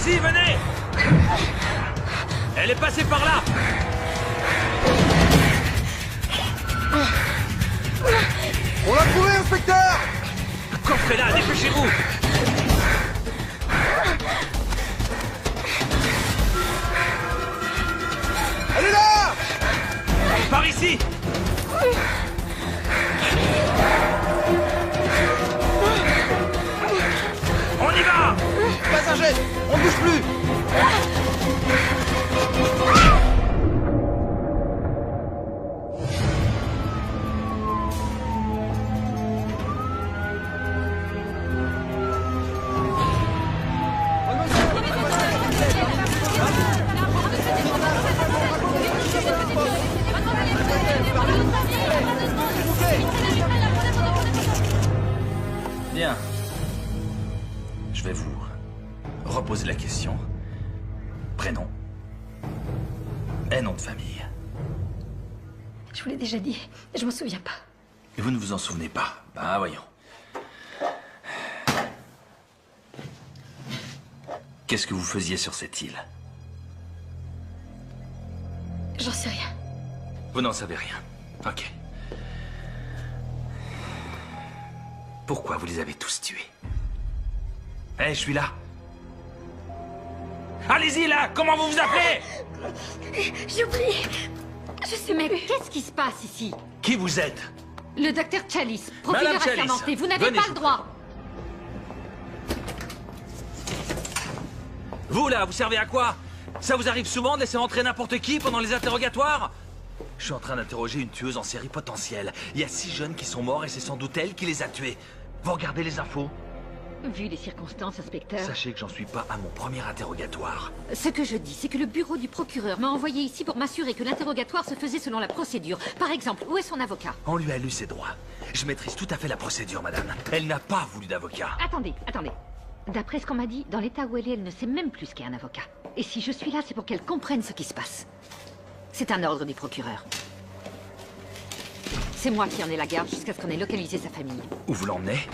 ici, venez! Elle est passée par là! On l'a trouvé, inspecteur! Coffrez là, dépêchez-vous! Elle est là! Par ici! On y va! Passager, on ne bouge plus! Bien. Je vais vous reposer la question. Prénom. Et nom de famille. Je vous l'ai déjà dit, je m'en souviens pas. Et vous ne vous en souvenez pas? Ben voyons. Qu'est-ce que vous faisiez sur cette île? J'en sais rien. Vous n'en savez rien. Ok. Pourquoi vous les avez tous tués? Eh, je suis là. Allez-y, là! Comment vous vous appelez? J'ai oublié. Je sais même. Qu'est-ce qui se passe ici? Qui vous êtes? Le docteur Chalice, procureur Madame Chalice, assermenté, vous n'avez venez, pas je le vous droit. Vous, là, vous servez à quoi? Ça vous arrive souvent de laisser entrer n'importe qui pendant les interrogatoires? Je suis en train d'interroger une tueuse en série potentielle. Il y a 6 jeunes qui sont morts et c'est sans doute elle qui les a tués. Vous regardez les infos? Vu les circonstances, inspecteur, Sachez que j'en suis pas à mon premier interrogatoire. ce que je dis, c'est que le bureau du procureur m'a envoyé ici pour m'assurer que l'interrogatoire se faisait selon la procédure. Par exemple, où est son avocat? On lui a lu ses droits. Je maîtrise tout à fait la procédure, madame. Elle n'a pas voulu d'avocat. Attendez. D'après ce qu'on m'a dit, dans l'état où elle ne sait même plus ce qu'est un avocat. Et si je suis là, c'est pour qu'elle comprenne ce qui se passe. C'est un ordre du procureur. C'est moi qui en ai la garde jusqu'à ce qu'on ait localisé sa famille. Où vous l'emmenez?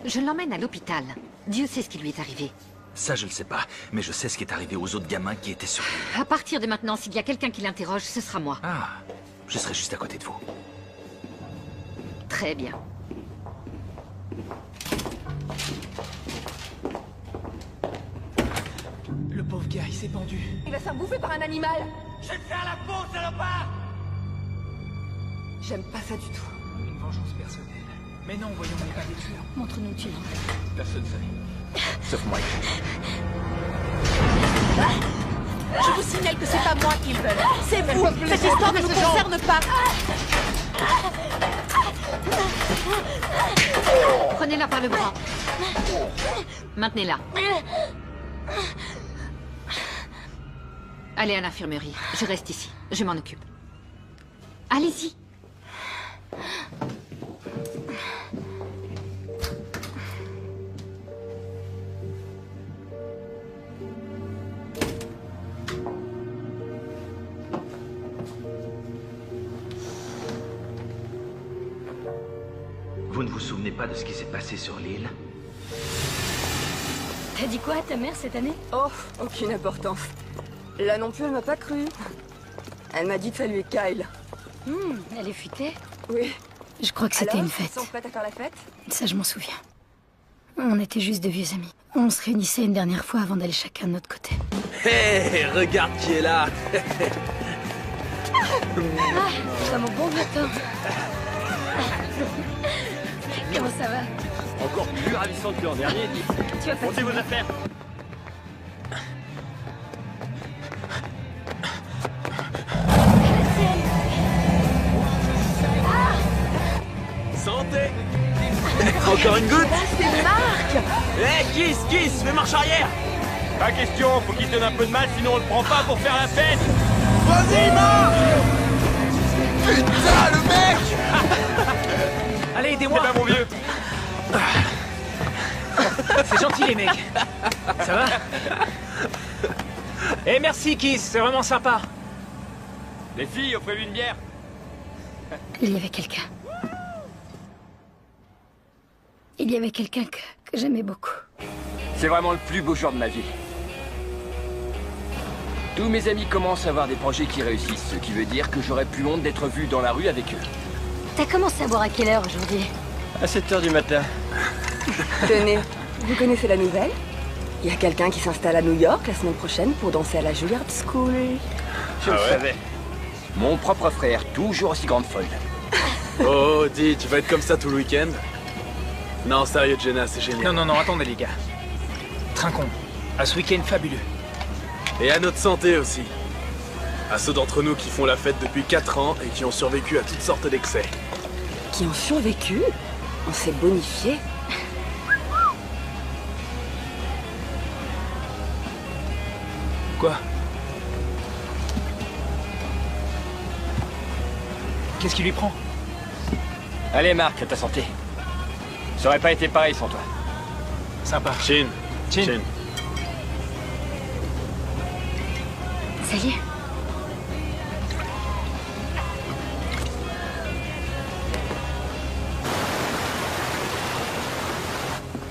Je l'emmène à l'hôpital. Dieu sait ce qui lui est arrivé. Ça, je le sais pas. Mais je sais ce qui est arrivé aux autres gamins qui étaient sur l'île. À partir de maintenant, s'il y a quelqu'un qui l'interroge, ce sera moi. Ah, je serai juste à côté de vous. Très bien. Le pauvre gars, il s'est pendu. Il va se faire bouffer par un animal. Je vais te faire la peau, salopard! J'aime pas ça du tout. Une vengeance personnelle. Mais non, voyons, on n'est pas des tueurs. Montre-nous qui. Personne sait. Sauf moi. Je vous signale que c'est pas moi qu'ils veulent. C'est vous. Cette histoire ne nous concerne pas. Prenez-la par le bras. Maintenez-la. Allez à l'infirmerie. Je reste ici. Je m'en occupe. Allez-y. Vous ne vous souvenez pas de ce qui s'est passé sur l'île? T'as dit quoi à ta mère cette année? Oh, aucune importance. Là non plus, elle m'a pas cru. Elle m'a dit de saluer Kyle. Elle est futée. Oui. Je crois que c'était Alors, une fête. ils sont prêts à faire la fête? Ça, je m'en souviens. On était juste de vieux amis. On se réunissait une dernière fois avant d'aller chacun de notre côté. Hé, regarde qui est là! Ah, mon bon vieux temps. Comment ça va? Encore plus ravissant que l'an dernier. Tu vas pas... Montez vos affaires. Santé. Encore une goutte? C'est Marc. Hé, Kiss, fais marche arrière! Pas question, faut qu'il te donne un peu de mal, sinon on le prend pas pour faire la fête. Vas-y, Marc! Putain, le mec! Allez, C'est aidez-moi. pas mon vieux. C'est gentil, les mecs. Ça va? Eh, merci, Kiss. C'est vraiment sympa. Les filles, offrez-lui une bière. Il y avait quelqu'un. Il y avait quelqu'un que j'aimais beaucoup. C'est vraiment le plus beau jour de ma vie. Tous mes amis commencent à avoir des projets qui réussissent, ce qui veut dire que j'aurais plus honte d'être vu dans la rue avec eux. T'as commencé à boire à quelle heure aujourd'hui? À 7h du matin. Tenez, vous connaissez la nouvelle? Il y a quelqu'un qui s'installe à New York la semaine prochaine pour danser à la Juilliard School. Je le savais. Mon propre frère, toujours aussi grande folle. Oh, dis, tu vas être comme ça tout le week-end? Non, sérieux, Jenna, c'est génial. Non, attendez les gars. Trinquons. À ce week-end fabuleux. Et à notre santé aussi. À ceux d'entre nous qui font la fête depuis 4 ans et qui ont survécu à toutes sortes d'excès. Qui ont survécu? On s'est bonifié. Quoi? Qu'est-ce qui lui prend? Allez, Marc, à ta santé. Ça aurait pas été pareil sans toi. Sympa. Chin. Chin. Salut.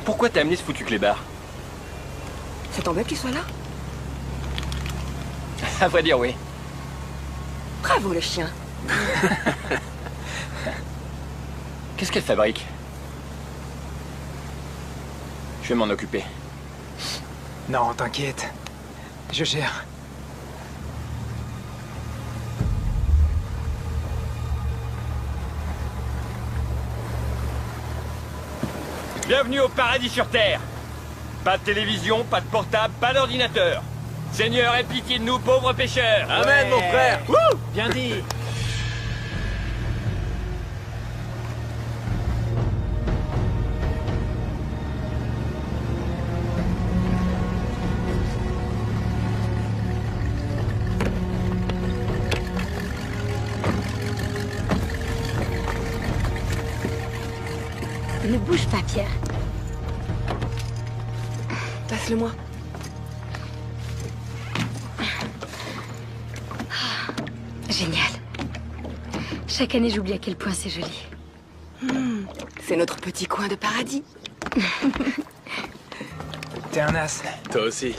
Pourquoi t'as amené ce foutu clébard? Ça t'embête qu'il soit là? À vrai dire, oui. Bravo le chien. Qu'est-ce qu'elle fabrique? Je vais m'en occuper. Non, t'inquiète. Je gère. Bienvenue au paradis sur Terre. Pas de télévision, pas de portable, pas d'ordinateur. Seigneur, aie pitié de nous, pauvres pêcheurs. Amen, mon frère. Wouh! Bien dit. Ne bouge pas, Pierre. Passe-le-moi. Génial. Chaque année, j'oublie à quel point c'est joli. C'est notre petit coin de paradis. T'es un as. Toi aussi.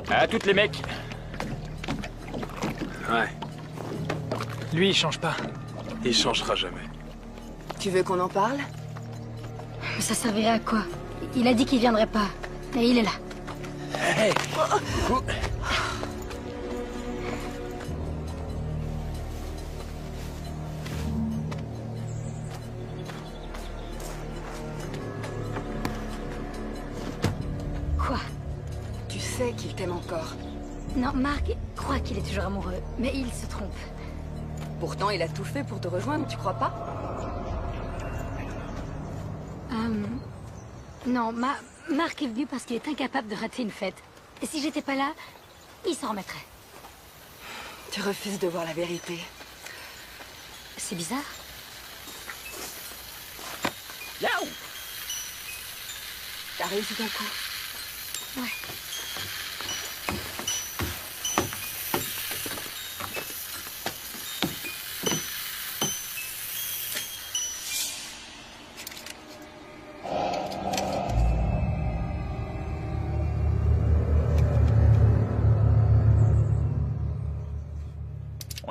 À toutes les mecs. Ouais, Lui, il change pas. il changera jamais. Tu veux qu'on en parle? Mais ça servirait à quoi? Il a dit qu'il viendrait pas. Et il est là. Hey. Quoi? Tu sais qu'il t'aime encore. Non, Marc croit qu'il est toujours amoureux, mais il se trompe. Pourtant, il a tout fait pour te rejoindre, tu crois pas? Non, Marc est venu parce qu'il est incapable de rater une fête. Et si j'étais pas là, il s'en remettrait. Tu refuses de voir la vérité. C'est bizarre. Yaou. T'as réussi ton coup. Ouais.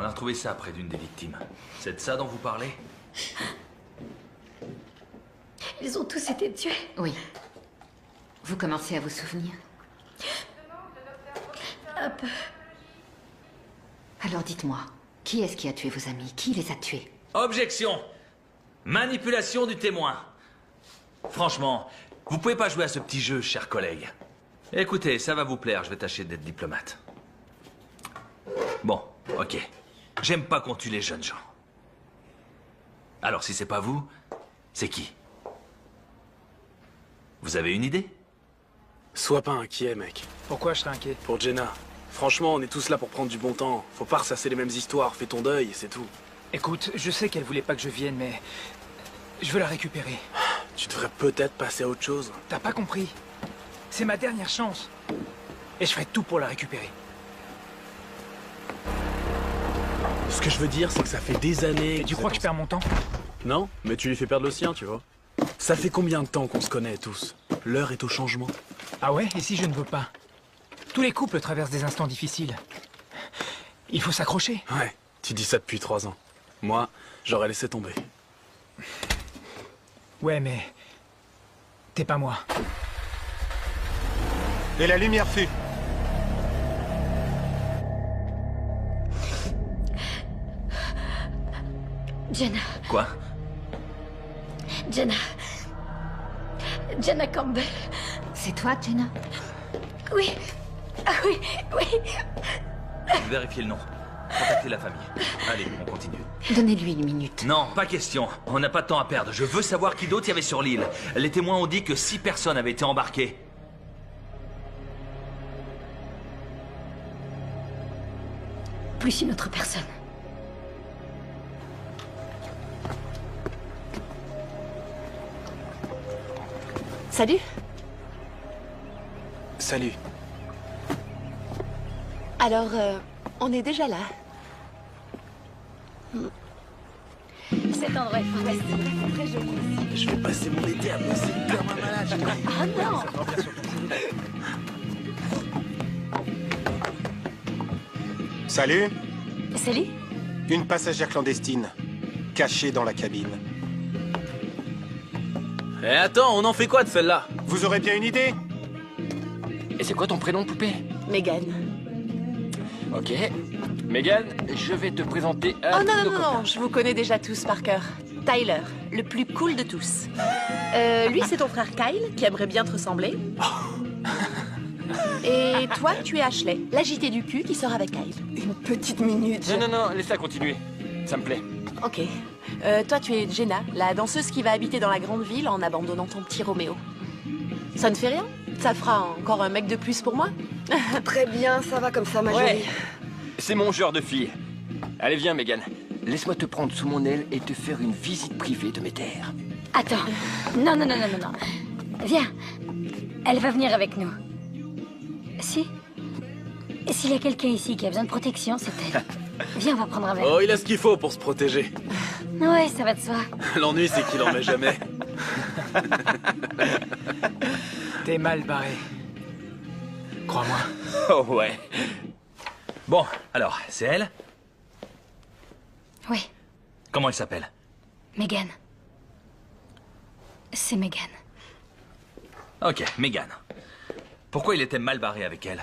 On a retrouvé ça près d'une des victimes. C'est de ça dont vous parlez? Ils ont tous été tués. Oui. Vous commencez à vous souvenir? Un peu. Alors dites-moi, qui est-ce qui a tué vos amis? Qui les a tués? Objection! Manipulation du témoin. Franchement, vous pouvez pas jouer à ce petit jeu, chers collègues. Écoutez, ça va vous plaire, je vais tâcher d'être diplomate. Bon, ok. J'aime pas qu'on tue les jeunes gens. Alors si c'est pas vous, c'est qui? Vous avez une idée? Sois pas inquiet, mec. Pourquoi je serais inquiet? Pour Jenna. Franchement, on est tous là pour prendre du bon temps. Faut pas ressasser les mêmes histoires. Fais ton deuil, c'est tout. Écoute, je sais qu'elle voulait pas que je vienne, mais... je veux la récupérer. Tu devrais peut-être passer à autre chose. T'as pas compris? C'est ma dernière chance. Et je ferai tout pour la récupérer. Ce que je veux dire, c'est que ça fait des années... Et tu crois que je perds mon temps? Non, mais tu lui fais perdre le sien, tu vois. Ça fait combien de temps qu'on se connaît tous? L'heure est au changement. Ah ouais? Et si je ne veux pas? Tous les couples traversent des instants difficiles. Il faut s'accrocher. Ouais, tu dis ça depuis 3 ans. Moi, j'aurais laissé tomber. Ouais, mais... t'es pas moi. Et la lumière fut. Jenna. Quoi? Jenna. Jenna Campbell. C'est toi, Jenna? Oui. Ah oui, oui. Vérifiez le nom. Contactez la famille. Allez, on continue. Donnez-lui une minute. Non, pas question. On n'a pas de temps à perdre. Je veux savoir qui d'autre il y avait sur l'île. Les témoins ont dit que 6 personnes avaient été embarquées. Plus une autre personne. Salut. Salut. Alors, on est déjà là. Cet endroit est fantastique. Très joli. Je vais passer mon été à bosser comme un malade. Ah non. Salut, Salut. une passagère clandestine, cachée dans la cabine. Eh attends, on en fait quoi de celle-là? Vous aurez bien une idée? Et c'est quoi ton prénom, poupée? Megan. Ok. Megan, je vais te présenter à Oh non, tous nos non, copains. non, je vous connais déjà tous par cœur. Tyler, le plus cool de tous. Lui, c'est ton frère Kyle, qui aimerait bien te ressembler. Et toi, tu es Ashley, l'agité du cul qui sort avec Kyle. Une petite minute. Non, non, non, laisse-la continuer. Ça me plaît. Ok. Toi, tu es Jenna, la danseuse qui va habiter dans la grande ville en abandonnant ton petit Roméo. Ça ne fait rien? Ça fera encore un mec de plus pour moi? Très bien, ça va comme ça, ma Ouais. jolie. C'est mon genre de fille. Allez, viens, Megan. Laisse-moi te prendre sous mon aile et te faire une visite privée de mes terres. Attends. Non, non, non, non, non, non. Viens. Elle va venir avec nous. Si. Et s'il y a quelqu'un ici qui a besoin de protection, c'est elle. Viens, on va prendre un verre. Oh, il a ce qu'il faut pour se protéger. Ouais, ça va de soi. L'ennui, c'est qu'il en met jamais. T'es mal barré. Crois-moi. Oh ouais. Bon, alors, c'est elle? Oui, Comment elle s'appelle? Megan. C'est Megan. Ok, Megan. Pourquoi il était mal barré avec elle?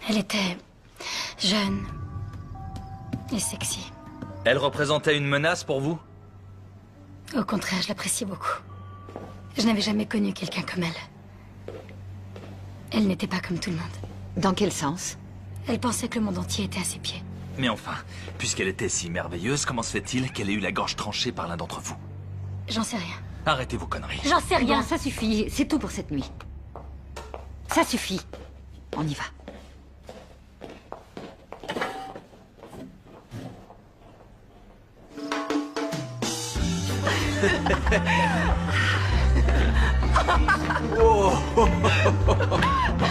Elle était jeune et sexy. Elle représentait une menace pour vous? Au contraire, je l'appréciais beaucoup. Je n'avais jamais connu quelqu'un comme elle. Elle n'était pas comme tout le monde. Dans quel sens? Elle pensait que le monde entier était à ses pieds. Mais enfin, puisqu'elle était si merveilleuse, comment se fait-il qu'elle ait eu la gorge tranchée par l'un d'entre vous? J'en sais rien. Arrêtez vos conneries. J'en sais rien. Bon, ça suffit. C'est tout pour cette nuit. Ça suffit. On y va.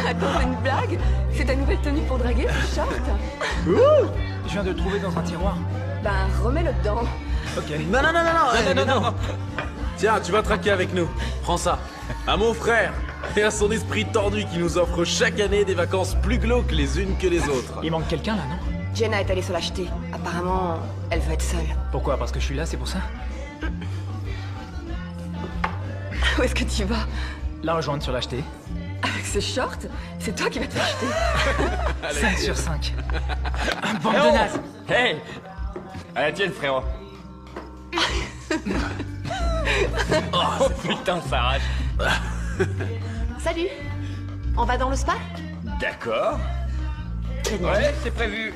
Attends, c'est une blague? C'est ta nouvelle tenue pour draguer, ce short? Je viens de le trouver dans un tiroir. Ben, remets-le dedans. Ok. Non, non, non, non, non, non. Tiens, tu vas traquer avec nous. Prends ça. À mon frère et à son esprit tordu qui nous offre chaque année des vacances plus glauques les unes que les autres. Il manque quelqu'un là, non? Jenna est allée se l'acheter. Apparemment, elle veut être seule. Pourquoi? Parce que je suis là, c'est pour ça? Où est-ce que tu vas? La rejoindre sur l'acheter. Avec ce short? C'est toi qui vas te l'acheter. 5 sur 5. Bande Eh de oh nazes. Hey! À la tienne, frérot. Oh putain, ça arrache. Salut. On va dans le spa? D'accord. Génial. Ouais, c'est prévu.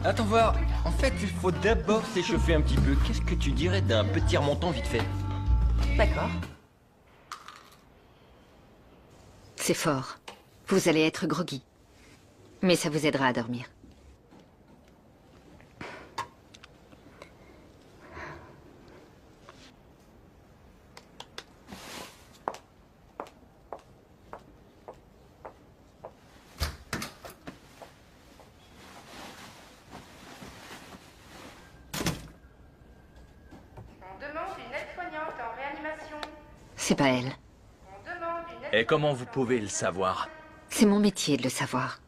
Attends voir. En fait, il faut d'abord s'échauffer un petit peu. Qu'est-ce que tu dirais d'un petit remontant vite fait? D'accord. C'est fort. Vous allez être groggy. Mais ça vous aidera à dormir. On demande une aide-soignante en réanimation. C'est pas elle. On demande une aide... Et comment vous pouvez le savoir? C'est mon métier de le savoir.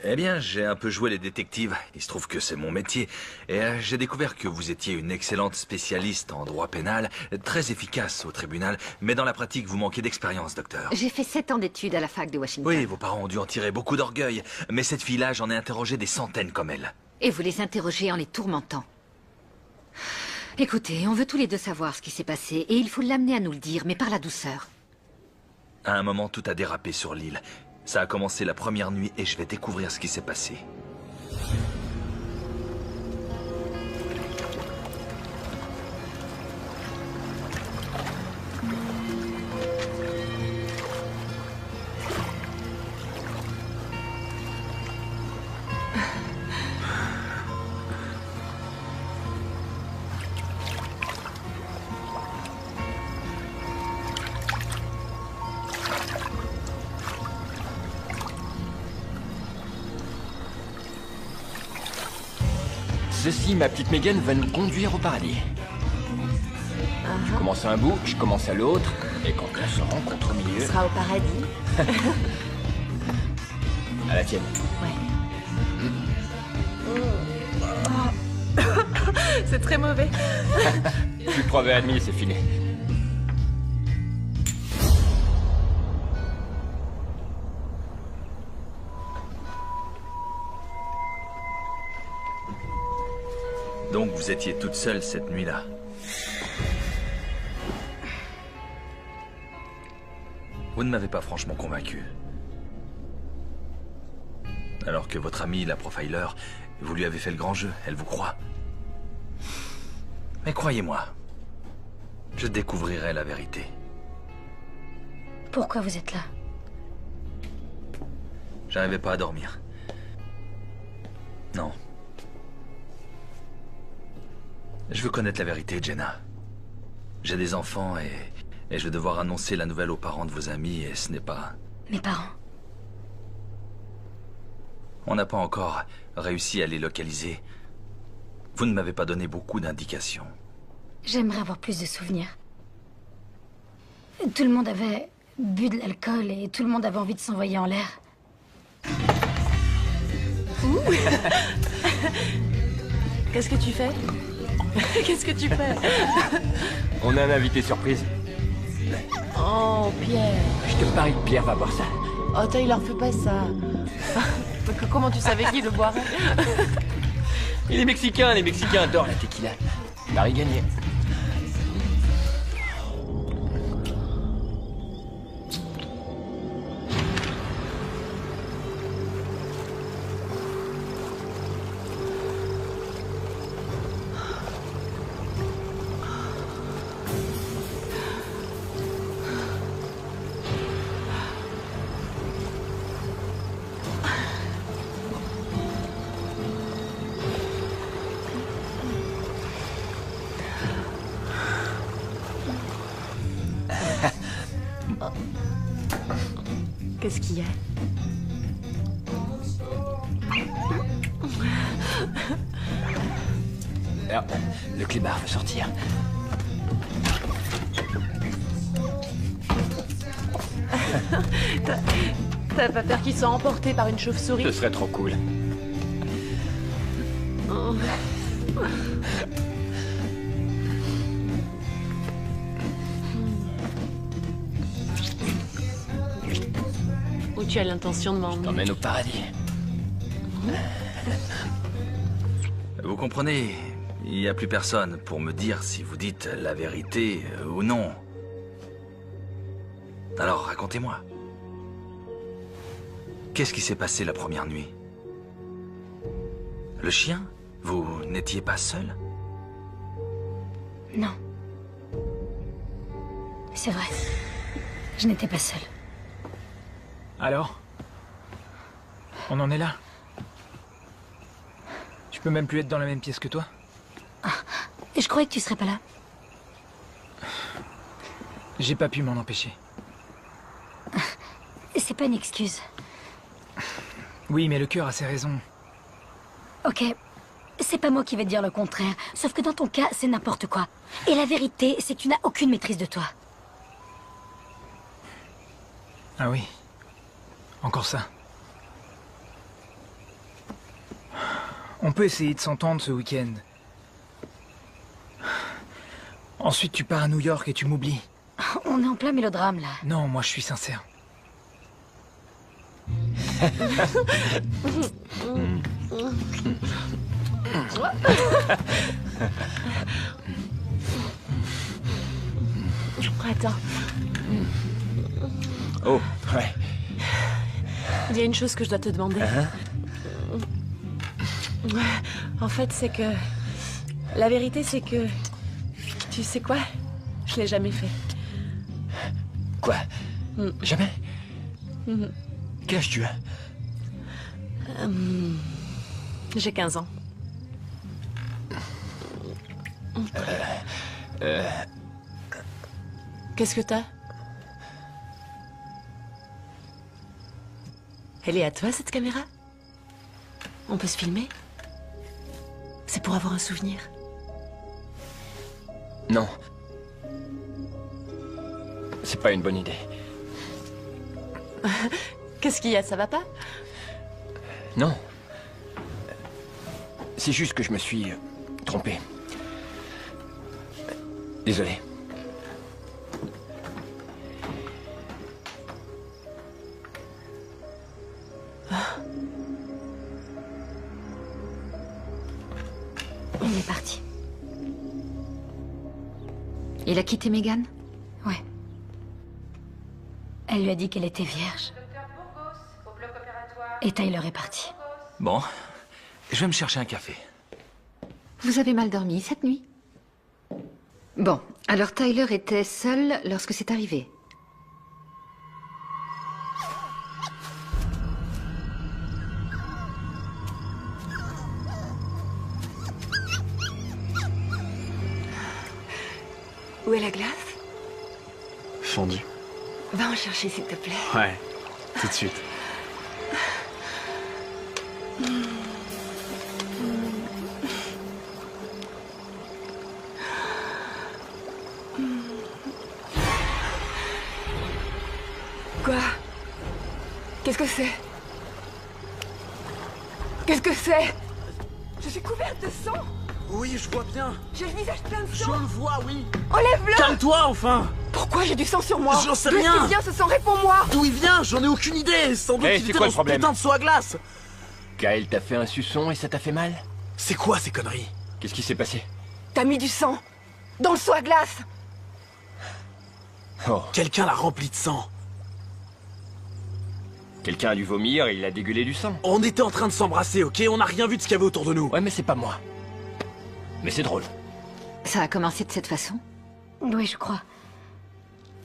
Eh bien, j'ai un peu joué les détectives. Il se trouve que c'est mon métier. Et j'ai découvert que vous étiez une excellente spécialiste en droit pénal, très efficace au tribunal, mais dans la pratique, vous manquez d'expérience, docteur. J'ai fait 7 ans d'études à la fac de Washington. Oui, vos parents ont dû en tirer beaucoup d'orgueil. Mais cette fille-là, j'en ai interrogé des centaines comme elle. Et vous les interrogez en les tourmentant. Écoutez, on veut tous les deux savoir ce qui s'est passé, et il faut l'amener à nous le dire, mais par la douceur. À un moment, tout a dérapé sur l'île. Ça a commencé la première nuit et je vais découvrir ce qui s'est passé. Ceci, ma petite Megan, va nous conduire au paradis. Je commence à un bout, je commence à l'autre, et quand on se rencontre au milieu... Ce sera au paradis. À la tienne. C'est très mauvais. Plus de preuves admis, c'est fini. Donc vous étiez toute seule cette nuit-là. Vous ne m'avez pas franchement convaincu. Alors que votre amie, la profiler, vous lui avez fait le grand jeu, elle vous croit. Mais croyez-moi, je découvrirai la vérité. Pourquoi vous êtes là? J'arrivais pas à dormir. Non. Je veux connaître la vérité, Jenna. J'ai des enfants et je vais devoir annoncer la nouvelle aux parents de vos amis et ce n'est pas... Mes parents? On n'a pas encore réussi à les localiser. Vous ne m'avez pas donné beaucoup d'indications. J'aimerais avoir plus de souvenirs. Tout le monde avait bu de l'alcool et tout le monde avait envie de s'envoyer en l'air. Qu'est-ce que tu fais? Qu'est-ce que tu fais? On a un invité surprise. Oh, Pierre. Je te parie que Pierre va boire ça. Oh, Taylor, fais pas ça. Comment tu savais qu'il le boirait? Et les Mexicains adorent la tequila. Pari gagné. Qu'est-ce qu'il y a? Alors, le clébard veut sortir. T'as pas peur qu'il soit emporté par une chauve-souris? Ce serait trop cool. Oh. Où tu as l'intention de m'emmener? T'emmène au paradis. Vous comprenez, il n'y a plus personne pour me dire si vous dites la vérité ou non. Alors racontez-moi. Qu'est-ce qui s'est passé la première nuit? Le chien? Vous n'étiez pas seul? Non. C'est vrai. Je n'étais pas seule. Alors? On en est là? Tu peux même plus être dans la même pièce que toi? Et je croyais que tu serais pas là. J'ai pas pu m'en empêcher. C'est pas une excuse. Oui, mais le cœur a ses raisons. Ok. C'est pas moi qui vais te dire le contraire. Sauf que dans ton cas, c'est n'importe quoi. Et la vérité, c'est que tu n'as aucune maîtrise de toi. Ah oui? Encore ça. On peut essayer de s'entendre ce week-end. Ensuite, tu pars à New York et tu m'oublies. On est en plein mélodrame, là. Non, moi je suis sincère. Attends. Oh, ouais. Il y a une chose que je dois te demander. En fait, c'est que... La vérité, c'est que... Tu sais quoi? Je l'ai jamais fait. Quoi? Jamais? Quel âge tu as? J'ai 15 ans. Qu'est-ce que t'as? Elle est à toi, cette caméra? On peut se filmer? C'est pour avoir un souvenir. Non. C'est pas une bonne idée. Qu'est-ce qu'il y a? Ça va pas? Non. C'est juste que je me suis trompé. Désolé. Il est parti. Il a quitté Megan? Ouais. Elle lui a dit qu'elle était vierge. Et Tyler est parti. Bon, je vais me chercher un café. Vous avez mal dormi cette nuit? Bon, alors Tyler était seul lorsque c'est arrivé. Où est la glace? Fondu. Va en chercher, s'il te plaît. Ouais, tout de suite. Quoi? Qu'est-ce que c'est? Qu'est-ce que c'est? Je suis couverte de sang! Oui, je vois bien. J'ai le visage plein de Je sang! le vois, oui. Enlève-le! Calme-toi, enfin. Pourquoi j'ai du sang sur moi? J'en sais D'où est-ce rien. qu'il vient ce sang? Réponds-moi! D'où il vient? J'en ai aucune idée. Sans doute Hey, qu'il c'est était quoi dans le ce problème? putain de seau à glace. Kyle t'a fait un suçon et ça t'a fait mal? C'est quoi ces conneries? Qu'est-ce qui s'est passé? T'as mis du sang! Dans le seau à glace! Oh, Quelqu'un l'a rempli de sang. quelqu'un a dû vomir et il a dégueulé du sang. On était en train de s'embrasser, ok? On n'a rien vu de ce qu'il y avait autour de nous. Ouais, mais c'est pas moi. Mais c'est drôle. Ça a commencé de cette façon? Oui, je crois.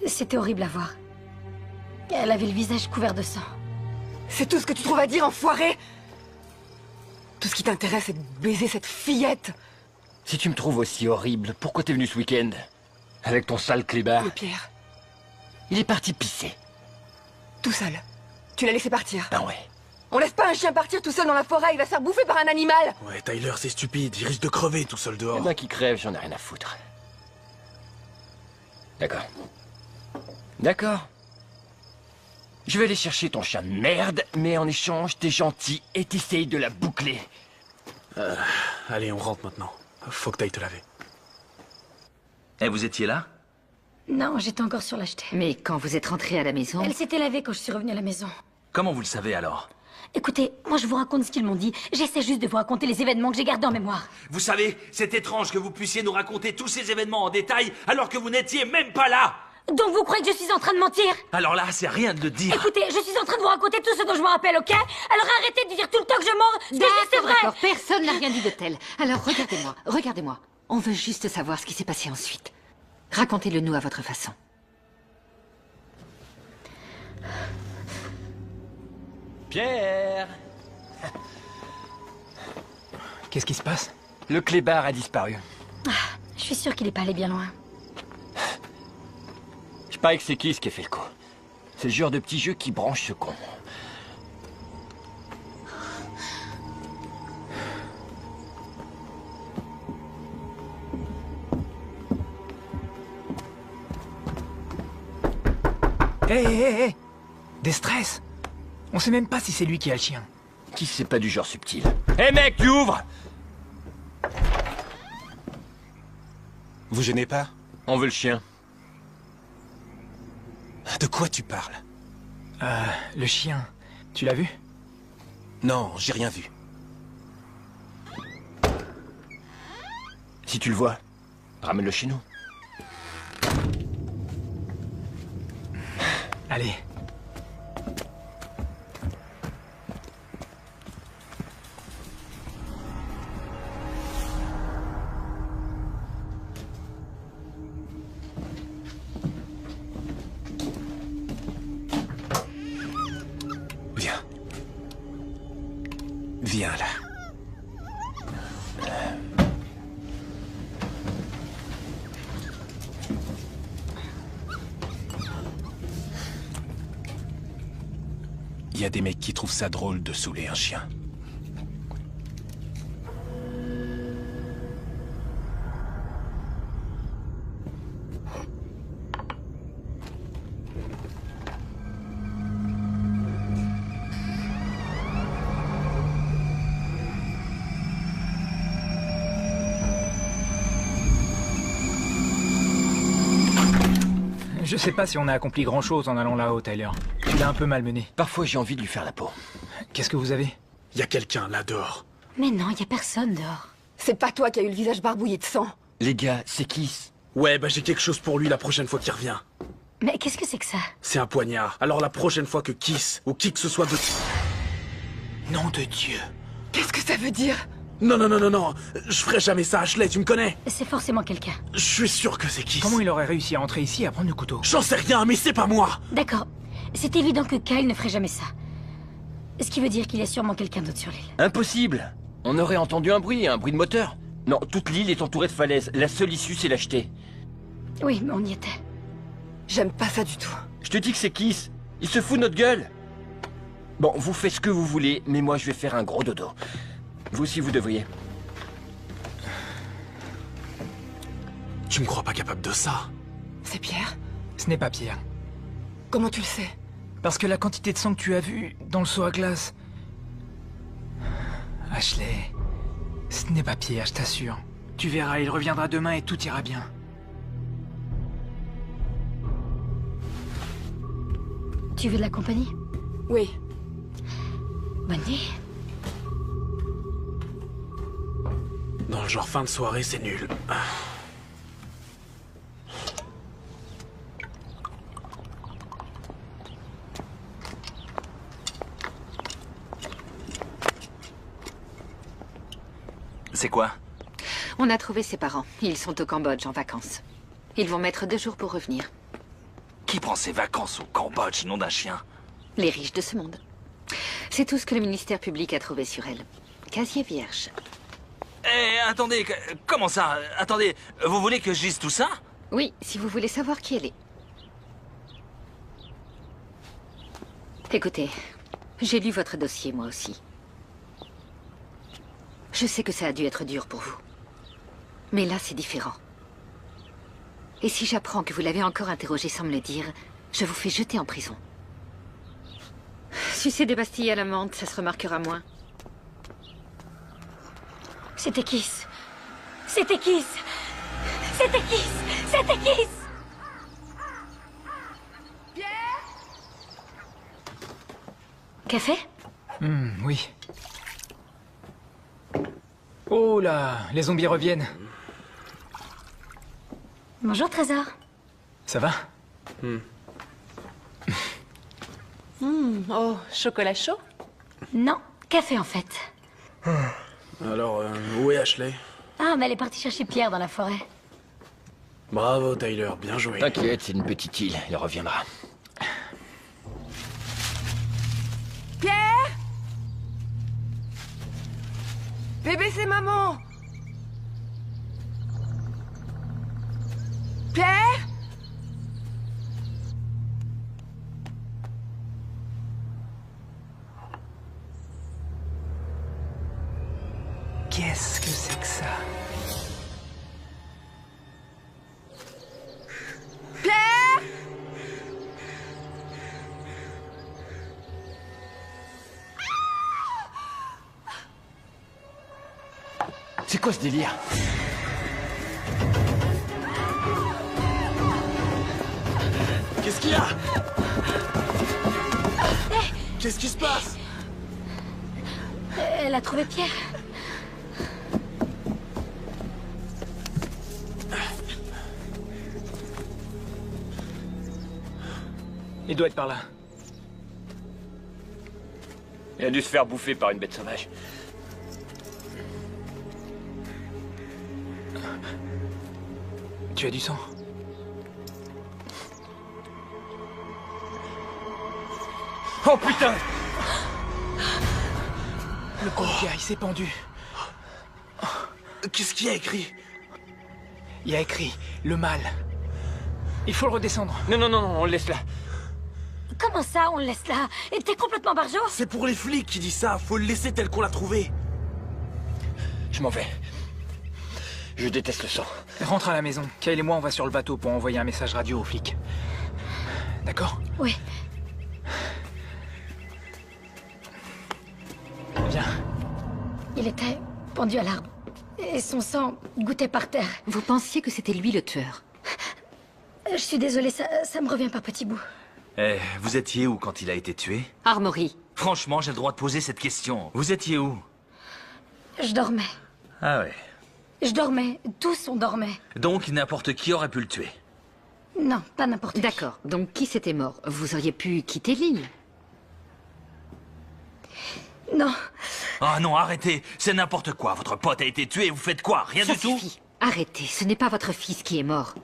C'était horrible à voir. Elle avait le visage couvert de sang. C'est tout ce que tu trouves à dire, enfoiré? Tout ce qui t'intéresse, c'est de baiser cette fillette! Si tu me trouves aussi horrible, pourquoi t'es venu ce week-end? Avec ton sale clébard. Et Pierre, Il est parti pisser. tout seul. Tu l'as laissé partir. Ben ouais. On laisse pas un chien partir tout seul dans la forêt, il va se faire bouffer par un animal! Ouais, Tyler, c'est stupide. Il risque de crever tout seul Eh dehors. ben qui crève, j'en ai rien à foutre. D'accord. D'accord. Je vais aller chercher ton chat de merde, mais en échange, t'es gentil et t'essayes de la boucler. Allez, on rentre maintenant. Faut que t'ailles te laver. Et vous étiez là? Non, j'étais encore sur l'acheter. Mais quand vous êtes rentré à la maison... Elle s'était lavée quand je suis revenue à la maison. Comment vous le savez alors? Écoutez, moi je vous raconte ce qu'ils m'ont dit. J'essaie juste de vous raconter les événements que j'ai gardés en mémoire. Vous savez, c'est étrange que vous puissiez nous raconter tous ces événements en détail alors que vous n'étiez même pas là. Donc vous croyez que je suis en train de mentir? Alors là, c'est rien de le dire. Écoutez, je suis en train de vous raconter tout ce dont je me rappelle, ok? Alors arrêtez de dire tout le temps que je mens. Ce que je dis, c'est vrai. D'accord, personne n'a rien dit de tel. Alors regardez-moi, regardez-moi. On veut juste savoir ce qui s'est passé ensuite. Racontez-le nous à votre façon. Pierre! Qu'est-ce qui se passe? Le clébard a disparu. Je suis sûre qu'il est pas allé bien loin. Je parie que c'est qui qui a fait le coup. C'est le genre de petit jeu qui branche ce con. Hé, hé, hé! Des stress! On sait même pas si c'est lui qui a le chien. Qui c'est pas du genre subtil. Hé mec, tu ouvres! Vous gênez pas? On veut le chien. De quoi tu parles? Le chien. Tu l'as vu? Non, j'ai rien vu. Si tu le vois, ramène-le chez nous. Allez. Viens. Viens là. Il y a des mecs qui trouvent ça drôle de saouler un chien. Je sais pas si on a accompli grand-chose en allant là-haut, Tyler. Tu l'as un peu malmené. Parfois, j'ai envie de lui faire la peau. Qu'est-ce que vous avez? Il y a quelqu'un là dehors. Mais non, y a personne dehors. C'est pas toi qui as eu le visage barbouillé de sang. Les gars, c'est Kiss. Ouais, bah j'ai quelque chose pour lui la prochaine fois qu'il revient. Mais qu'est-ce que c'est que ça? C'est un poignard. Alors la prochaine fois que Kiss, ou qui que ce soit de... Nom de Dieu. Qu'est-ce que ça veut dire? Non, non, non, non, non. Je ferai jamais ça, Ashley, tu me connais. C'est forcément quelqu'un. Je suis sûr que c'est Kiss. Comment il aurait réussi à entrer ici et à prendre le couteau? J'en sais rien, mais c'est pas moi. D'accord. C'est évident que Kyle ne ferait jamais ça. Ce qui veut dire qu'il y a sûrement quelqu'un d'autre sur l'île. Impossible. On aurait entendu un bruit de moteur. Non, toute l'île est entourée de falaises. La seule issue, c'est l'acheter. Oui, mais on y était. J'aime pas ça du tout. Je te dis que c'est Kiss. Il se fout de notre gueule. Bon, vous faites ce que vous voulez, mais moi, je vais faire un gros dodo. Vous aussi, vous devriez. Tu me crois pas capable de ça? C'est Pierre? Ce n'est pas Pierre. Comment tu le sais? Parce que la quantité de sang que tu as vu dans le seau à glace... Ashley, ce n'est pas Pierre, je t'assure. Tu verras, il reviendra demain et tout ira bien. Tu veux de la compagnie? Oui. Bonne nuit. Dans le genre fin de soirée, c'est nul. C'est quoi? On a trouvé ses parents. Ils sont au Cambodge en vacances. Ils vont mettre 2 jours pour revenir. Qui prend ses vacances au Cambodge, nom d'un chien? Les riches de ce monde. C'est tout ce que le ministère public a trouvé sur elle. Casier vierge. Eh, attendez, comment ça? Attendez, vous voulez que je dise tout ça? Oui, si vous voulez savoir qui elle est. Écoutez, j'ai lu votre dossier, moi aussi. Je sais que ça a dû être dur pour vous. Mais là, c'est différent. Et si j'apprends que vous l'avez encore interrogé sans me le dire, je vous fais jeter en prison. Sucer des pastilles à la menthe, ça se remarquera moins. C'était Kiss. C'était Kiss. C'était Kiss. C'était Kiss. Café? Oui. Oh là, les zombies reviennent. Bonjour, Trésor. Ça va? Oh, chocolat chaud? Non, café en fait. Alors, où est Ashley? Ah, mais elle est partie chercher Pierre dans la forêt. Bravo, Tyler, bien joué. T'inquiète, c'est une petite île, elle reviendra. Pierre? Bébé, c'est maman! Pierre? Qu'est-ce que c'est que ça? Pierre? C'est quoi ce délire? Qu'est-ce qu'il y a? Qu'est-ce qui se passe? Elle a trouvé Pierre. Il doit être par là. Il a dû se faire bouffer par une bête sauvage. Tu as du sang? Oh putain! Le pauvre gars, il s'est pendu. Qu'est-ce qu'il y a écrit? Il y a écrit le mal. Il faut le redescendre. Non, non, non, on le laisse là. Comment ça, on le laisse là? Et t'es complètement barjot? C'est pour les flics qui dit ça. Faut le laisser tel qu'on l'a trouvé. Je m'en vais. Je déteste le sang. Rentre à la maison. Kyle et moi, on va sur le bateau pour envoyer un message radio aux flics. D'accord? Oui. Viens. Il était pendu à l'arbre. Et son sang gouttait par terre. Vous pensiez que c'était lui le tueur? Je suis désolée, ça me revient par petits bouts. Eh, vous étiez où quand il a été tué? Armory. Franchement, j'ai le droit de poser cette question. Vous étiez où? Je dormais. Ah ouais. Je dormais. Tous on dormait. Donc n'importe qui aurait pu le tuer. Non, pas n'importe qui. D'accord. Donc qui c'était mort? Vous auriez pu quitter l'île? Non. Oh non, arrêtez. C'est n'importe quoi. Votre pote a été tué et vous faites quoi? Rien Ça du tout? suffit. Arrêtez. Ce n'est pas votre fils qui est mort.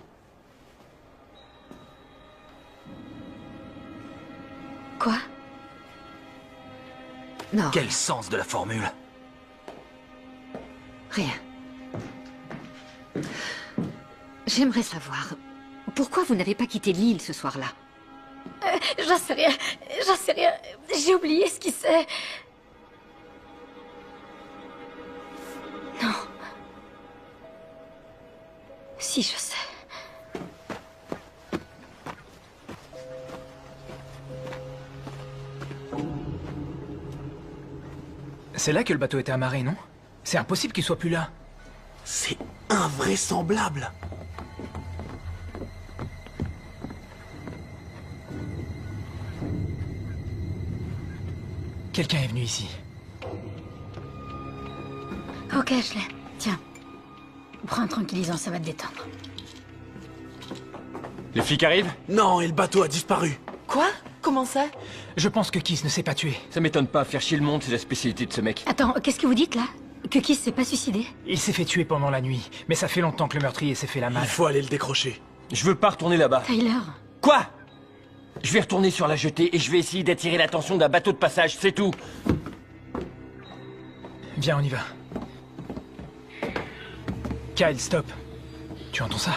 Quoi? Non. Quel sens de la formule? Rien. J'aimerais savoir, pourquoi vous n'avez pas quitté l'île ce soir-là? J'en sais rien. J'en sais rien. J'ai oublié ce qui c'est. Non. Si, je sais. C'est là que le bateau était amarré, non? C'est impossible qu'il soit plus là. C'est invraisemblable. Quelqu'un est venu ici. Ok, Ashley. Tiens. Prends un tranquillisant, ça va te détendre. Les flics arrivent? Non, et le bateau a disparu. Quoi? Comment ça? Je pense que Kiss ne s'est pas tué. Ça m'étonne pas, faire chier le monde, c'est la spécialité de ce mec. Attends, qu'est-ce que vous dites là? Que Kiss s'est pas suicidé? Il s'est fait tuer pendant la nuit, mais ça fait longtemps que le meurtrier s'est fait la malle. Il faut aller le décrocher. Je veux pas retourner là-bas. Tyler. Quoi? Je vais retourner sur la jetée et je vais essayer d'attirer l'attention d'un bateau de passage, c'est tout. Viens, on y va. Kyle, stop. Tu entends ça?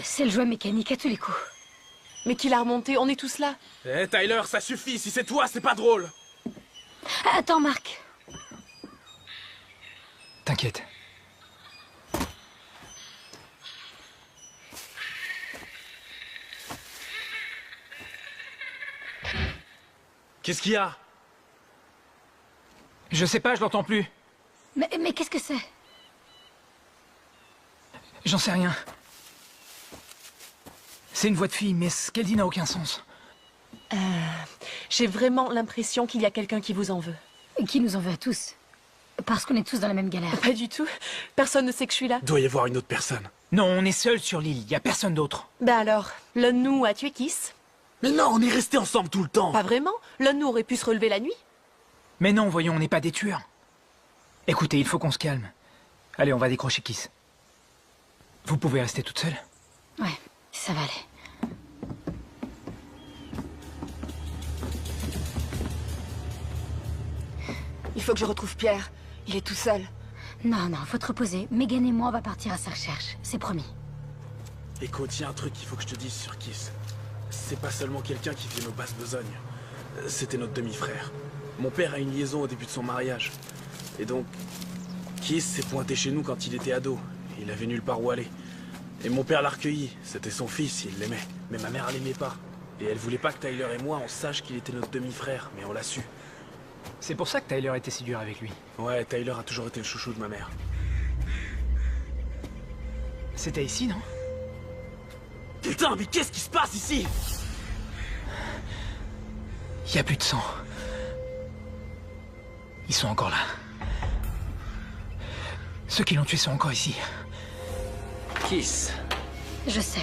C'est le jouet mécanique à tous les coups. Mais qui l'a remonté? On est tous là. Eh, Tyler, ça suffit. Si c'est toi, c'est pas drôle. Attends, Marc. T'inquiète. Qu'est-ce qu'il y a? Je sais pas, je l'entends plus. Mais qu'est-ce que c'est? J'en sais rien. C'est une voix de fille, mais ce qu'elle dit n'a aucun sens. J'ai vraiment l'impression qu'il y a quelqu'un qui vous en veut. Qui nous en veut à tous. Parce qu'on est tous dans la même galère. Pas du tout. Personne ne sait que je suis là. Doit y avoir une autre personne. Non, on est seuls sur l'île, y a personne d'autre. Ben alors, l'un de nous a tué Kiss? Mais non, on est restés ensemble tout le temps. Pas vraiment. L'un de nous aurait pu se relever la nuit. Mais non, voyons, on n'est pas des tueurs. Écoutez, il faut qu'on se calme. Allez, on va décrocher Kiss. Vous pouvez rester toute seule? Ouais, ça va aller. Il faut que je retrouve Pierre. Il est tout seul. Non, faut te reposer. Megan et moi, on va partir à sa recherche. C'est promis. Écoute, il y a un truc qu'il faut que je te dise sur Kiss. C'est pas seulement quelqu'un qui vient aux basses besognes. C'était notre demi-frère. Mon père a une liaison au début de son mariage. Et donc, Kiss s'est pointé chez nous quand il était ado. Il avait nulle part où aller. Et mon père l'a recueilli. C'était son fils, il l'aimait. Mais ma mère l'aimait pas. Et elle voulait pas que Tyler et moi, on sache qu'il était notre demi-frère, mais on l'a su. C'est pour ça que Tyler était si dur avec lui. Ouais, Tyler a toujours été le chouchou de ma mère. C'était ici, non? Putain, mais qu'est-ce qui se passe ici? Y a plus de sang. Ils sont encore là. Ceux qui l'ont tué sont encore ici. Kiss. Je sais.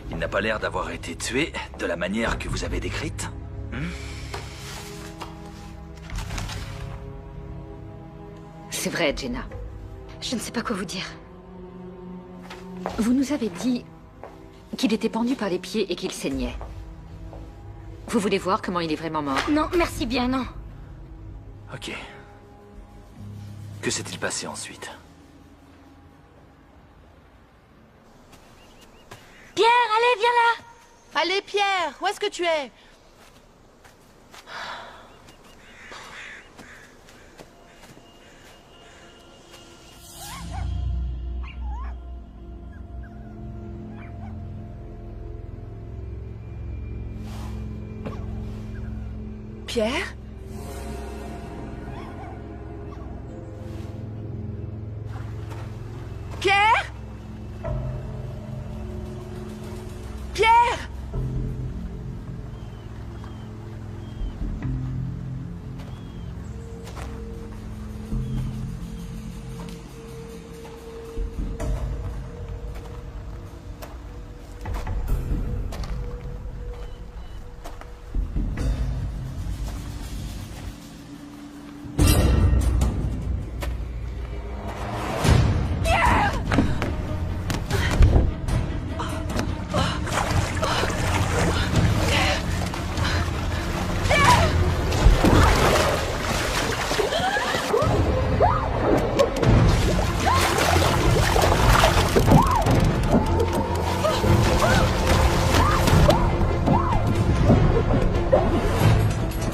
Il n'a pas l'air d'avoir été tué de la manière que vous avez décrite. C'est vrai, Jenna. Je ne sais pas quoi vous dire. Vous nous avez dit qu'il était pendu par les pieds et qu'il saignait. Vous voulez voir comment il est vraiment mort? Non, merci bien, non. Ok. Que s'est-il passé ensuite? Pierre, allez, viens là! Allez, Pierre, où est-ce que tu es? Pierre? Pierre? Pierre?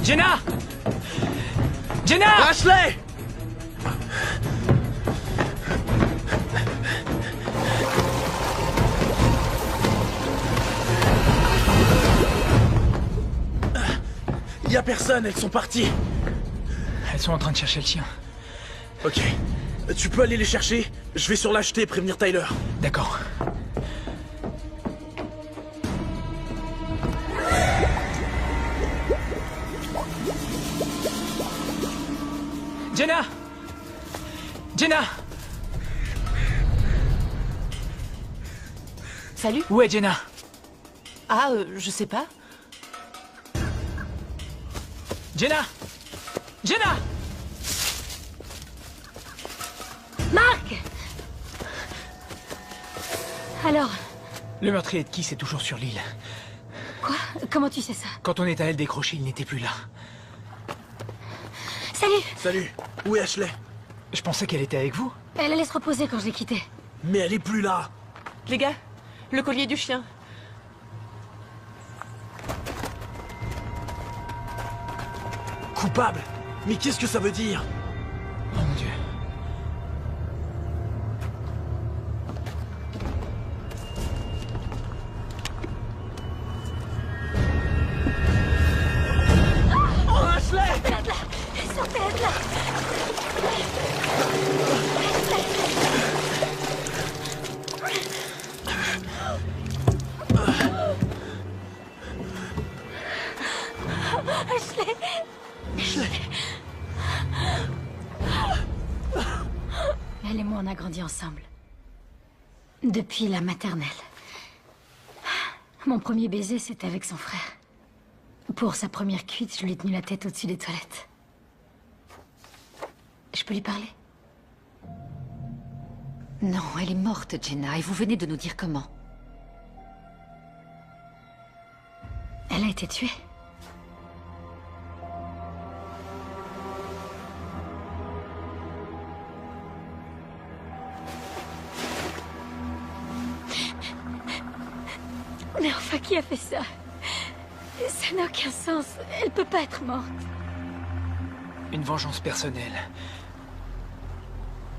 Jenna! Jenna! Ashley! Y a personne, elles sont parties. Elles sont en train de chercher le chien. Ok. Tu peux aller les chercher? Je vais sur l'acheter et prévenir Tyler. D'accord. Jenna! Jenna! Salut. Où est Jenna? Ah, je sais pas. Jenna! Jenna! Marc! Alors, Le meurtrier de Kiss est toujours sur l'île. quoi? Comment tu sais ça? Quand on est allé le décrocher, il n'était plus là. Salut! Salut. Où est Ashley? Je pensais qu'elle était avec vous. Elle allait se reposer quand je l'ai quittée. Mais elle est plus là. Les gars, le collier du chien. Coupable? Mais qu'est-ce que ça veut dire? Oh mon Dieu. Oh, Ashley! Aide là! Sortez, aide là! Ashley! Elle et moi, on a grandi ensemble. Depuis la maternelle. Mon premier baiser, c'était avec son frère. Pour sa première cuite, je lui ai tenu la tête au-dessus des toilettes. Je peux lui parler? Non, elle est morte, Jenna, et vous venez de nous dire comment. Elle a été tuée. Mais enfin, qui a fait ça? Ça n'a aucun sens. Elle peut pas être morte. Une vengeance personnelle.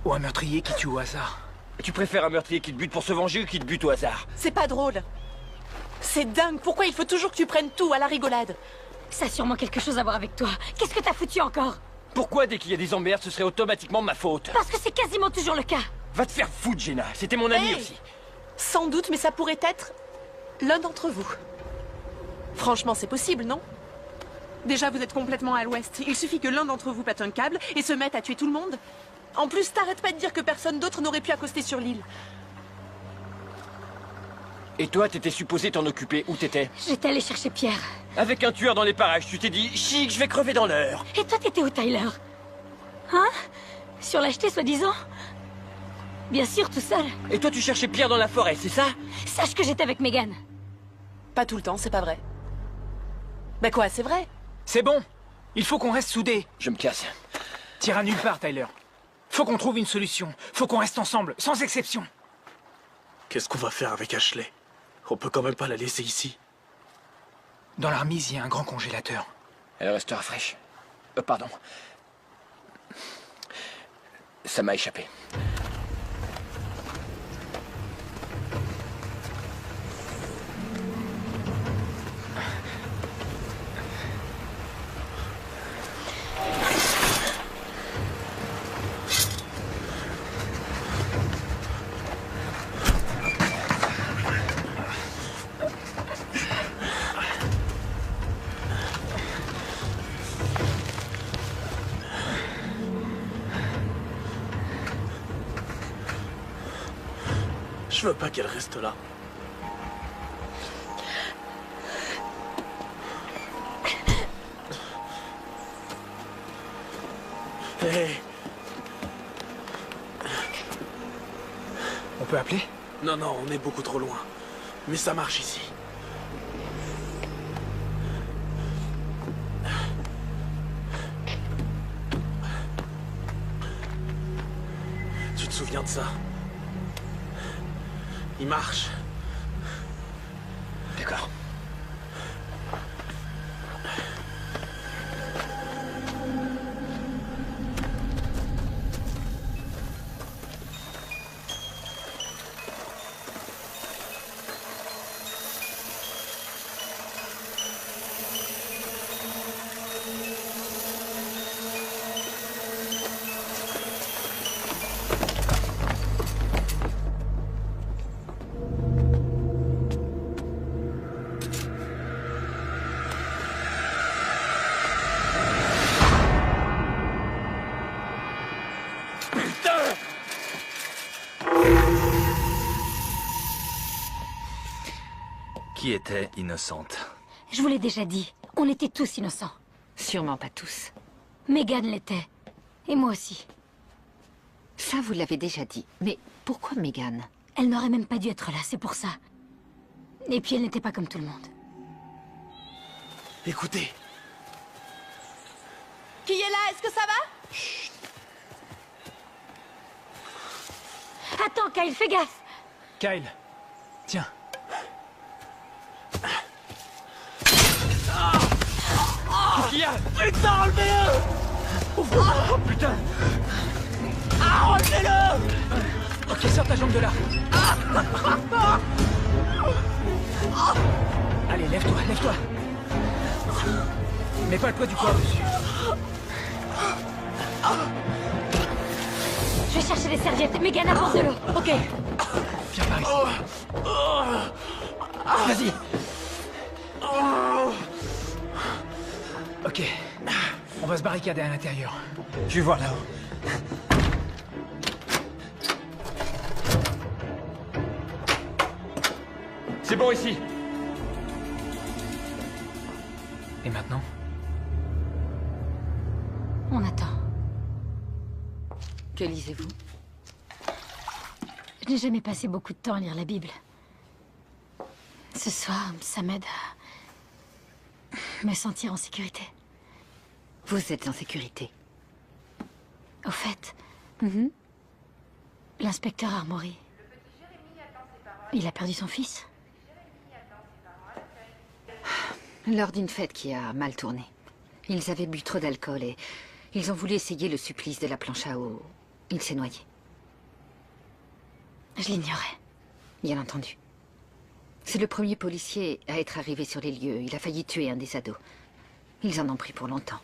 Ou un meurtrier qui tue au hasard. Tu préfères un meurtrier qui te bute pour se venger ou qui te bute au hasard? C'est pas drôle. C'est dingue. Pourquoi il faut toujours que tu prennes tout à la rigolade? Ça a sûrement quelque chose à voir avec toi. Qu'est-ce que t'as foutu encore? Pourquoi dès qu'il y a des emmerdes, ce serait automatiquement ma faute? Parce que c'est quasiment toujours le cas. Va te faire foutre, Jenna. C'était mon ami Hey, aussi. sans doute, mais ça pourrait être l'un d'entre vous. Franchement, c'est possible, non? Déjà, vous êtes complètement à l'ouest. Il suffit que l'un d'entre vous pète un câble et se mette à tuer tout le monde. En plus, t'arrêtes pas de dire que personne d'autre n'aurait pu accoster sur l'île. Et toi, t'étais supposé t'en occuper. Où t'étais? J'étais allée chercher Pierre. Avec un tueur dans les parages, tu t'es dit, chic, je vais crever dans l'heure. Et toi, t'étais où, Tyler? Hein? Sur l'acheter, soi-disant? Bien sûr, tout seul. Et toi, tu cherchais Pierre dans la forêt, c'est ça? Sache que j'étais avec Megan. Pas tout le temps, c'est pas vrai. Bah quoi, c'est vrai? C'est bon. Il faut qu'on reste soudés. Je me casse. T'iras nulle part, Tyler. Faut qu'on trouve une solution. Faut qu'on reste ensemble, sans exception. Qu'est-ce qu'on va faire avec Ashley? On peut quand même pas la laisser ici. Dans la remise, il y a un grand congélateur. Elle restera fraîche. Pardon. Ça m'a échappé. Je veux pas qu'elle reste là. Hey. On peut appeler? Non, non, on est beaucoup trop loin. Mais ça marche ici. Tu te souviens de ça? Il marche. D'accord. Qui était innocente? Je vous l'ai déjà dit, on était tous innocents. Sûrement pas tous. Megan l'était. Et moi aussi. Ça, vous l'avez déjà dit. Mais pourquoi Megan? Elle n'aurait même pas dû être là, c'est pour ça. Et puis elle n'était pas comme tout le monde. Écoutez. Qui est là? Est-ce que ça va? Attends, Kyle, fais gaffe. Kyle, tiens. Qu'est-ce qu'il y a? Putain, enlevez-le! Oh putain! Ah, enlevez-le! Ok, sors ta jambe de là. Allez, lève-toi, lève-toi. Mets pas le poids du corps dessus. Je vais chercher des serviettes. Megan, apporte de l'eau. Ok. Viens par ici. Vas-y. Ok. On va se barricader à l'intérieur. Je vais voir là-haut. C'est bon ici. Et maintenant? On attend. Que lisez-vous? Je n'ai jamais passé beaucoup de temps à lire la Bible. Ce soir, ça m'aide à me sentir en sécurité. Vous êtes en sécurité. Au fait, l'inspecteur Armory, il a perdu son fils. Lors d'une fête qui a mal tourné. Ils avaient bu trop d'alcool et ils ont voulu essayer le supplice de la planche à eau. Il s'est noyé. Je l'ignorais. Bien entendu. C'est le premier policier à être arrivé sur les lieux. Il a failli tuer un des ados. Ils en ont pris pour longtemps.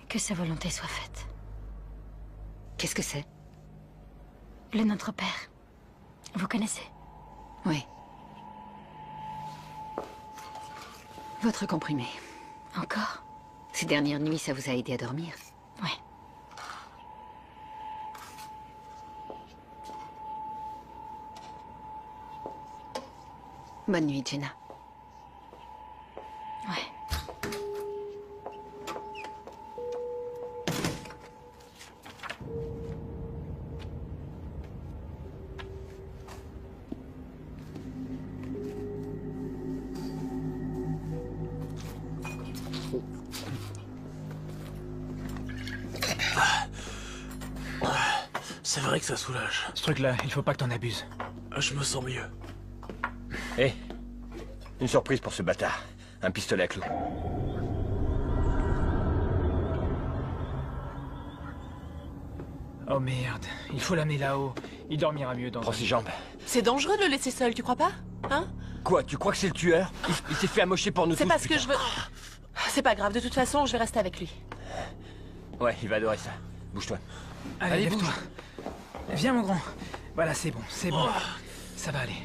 Que sa volonté soit faite. Qu'est-ce que c'est? Le Notre Père. Vous connaissez? Oui. Votre comprimé. Encore? Ces dernières nuits, ça vous a aidé à dormir? Ouais. Bonne nuit, Jenna. Ouais. C'est vrai que ça soulage. Ce truc-là, il faut pas que t'en abuses. Je me sens mieux. Hé, une surprise pour ce bâtard. Un pistolet à clous. Oh merde, il faut l'amener là-haut. Il dormira mieux dans... Prends ses jambes. C'est dangereux de le laisser seul, tu crois pas? Hein? Quoi, tu crois que c'est le tueur? Il s'est fait amocher pour nous tous, C'est parce que putain. je veux... C'est pas grave, de toute façon, je vais rester avec lui. Ouais, il va adorer ça. Bouge-toi. Allez, lève-toi. Viens, mon grand. Voilà, c'est bon, c'est bon. Ça va aller.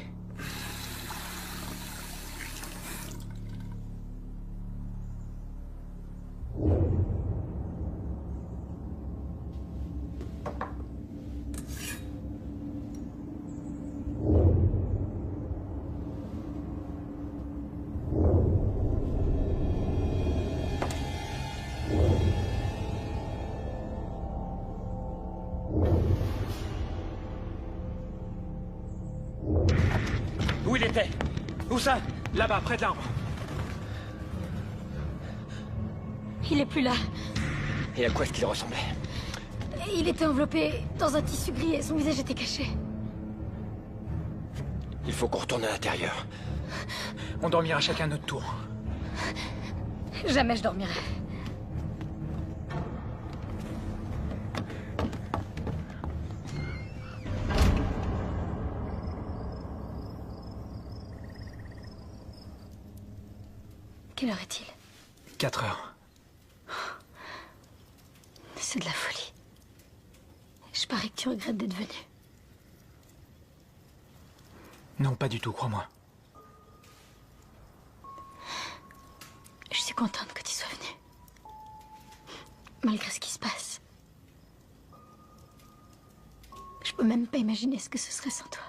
Où il était? Où ça? Là-bas, près de l'arbre. Il est plus là. Et à quoi est-ce qu'il ressemblait? Il était enveloppé dans un tissu gris et son visage était caché. Il faut qu'on retourne à l'intérieur. On dormira chacun notre tour. Jamais je dormirai. Quelle heure est-il? 4 heures. C'est de la folie. Je parie que tu regrettes d'être venu. Non, pas du tout, crois-moi. Je suis contente que tu sois venu. Malgré ce qui se passe. Je peux même pas imaginer ce que ce serait sans toi.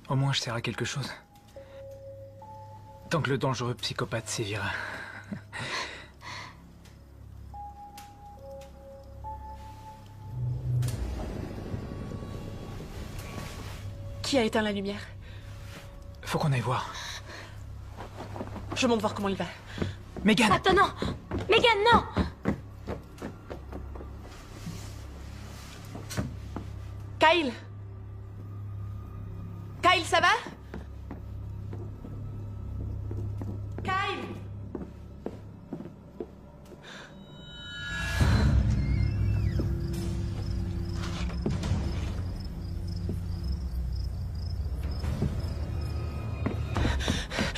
Au moins, je sers à quelque chose. Tant que le dangereux psychopathe sévira. Qui a éteint la lumière? Faut qu'on aille voir. Je monte voir comment il va. Megan! Attends, non! Megan, non! Kyle? Kyle, ça va? Kyle?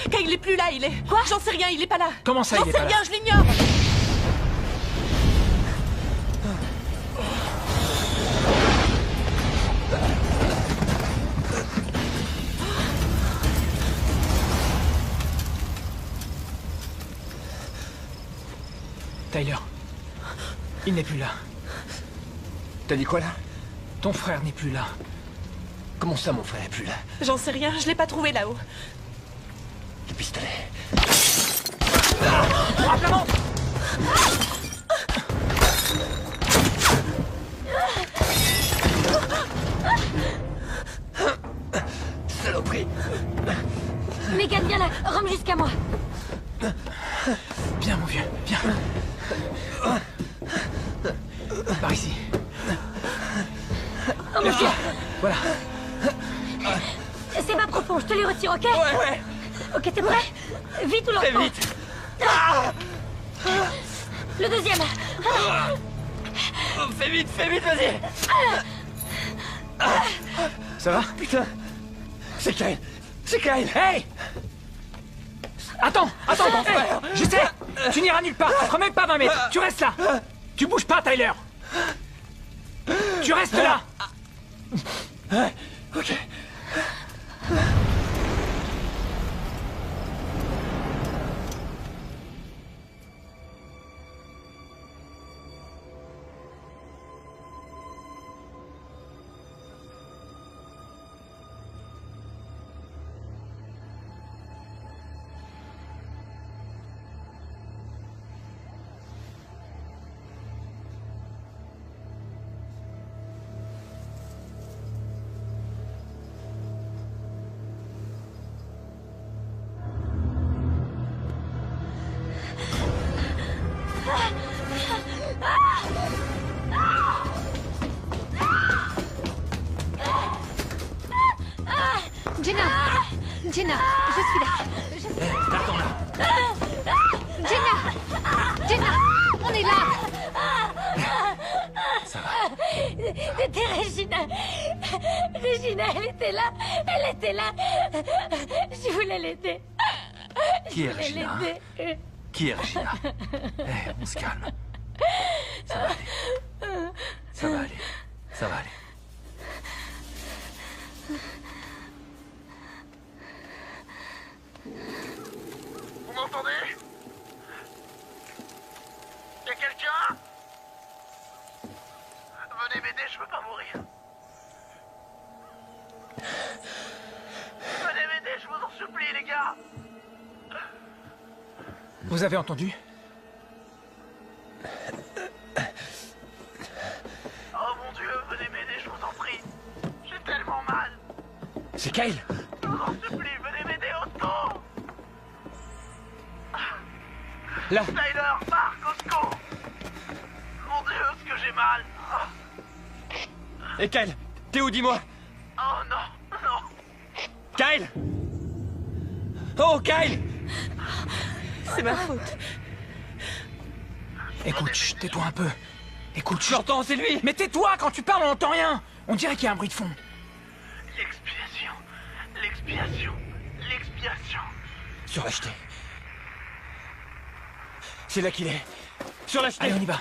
Kyle, il est plus là, il est... Quoi? J'en sais rien, il est pas là. Comment ça, J'en il est sais pas rien, là? je l'ignore. Tyler. Il n'est plus là. T'as dit quoi, là? Ton frère n'est plus là. Comment ça, mon frère est plus là? J'en sais rien, je l'ai pas trouvé là-haut. Le pistolet. Rappelez-moi! Saloperie! Megan, viens là! Rome jusqu'à moi! Viens, mon vieux, viens. Par ici. Oh mon Dieu! Voilà. C'est pas profond, je te les retire, ok? Ouais! Ok, t'es prêt? Vite ou lentement? Fais vite! Le deuxième! Oh, fais vite, vas-y! Ça va? Putain! C'est Kyle! C'est Kyle! Hey! Attends, hey, je sais. Tu n'iras nulle part. Remets pas 20 mètres. Tu restes là. Tu bouges pas, Tyler. Tu restes là. Ok. Jenna, je suis là. Attends là. Jenna, on est là. Ça va. C'était Regina. Regina, elle était là. Elle était là. Je voulais l'aider. Qui est Regina, hein? Qui est Regina? Eh, on se calme. Ça va aller. Ça va aller. Ça va aller. Vous m'entendez? Y'a quelqu'un? Venez m'aider, je veux pas mourir. Venez m'aider, je vous en supplie, les gars. Vous avez entendu? Oh mon Dieu, venez m'aider, je vous en prie. J'ai tellement mal. C'est Kyle. Je vous en supplie, venez m'aider au secours. Là. Tyler, Marc, au secours. Mon Dieu, ce que j'ai mal. Et Kyle, t'es où, dis-moi? Oh non, non. Kyle! Oh, Kyle! C'est ma faute. Écoute, chut, tais-toi un peu. Écoute, chut. J'entends, c'est lui! Mais tais-toi, quand tu parles, on n'entend rien. On dirait qu'il y a un bruit de fond. L'expiation, l'expiation, l'expiation. Sur la jetée. C'est là qu'il est. Sur la jetée. Allez, on y va.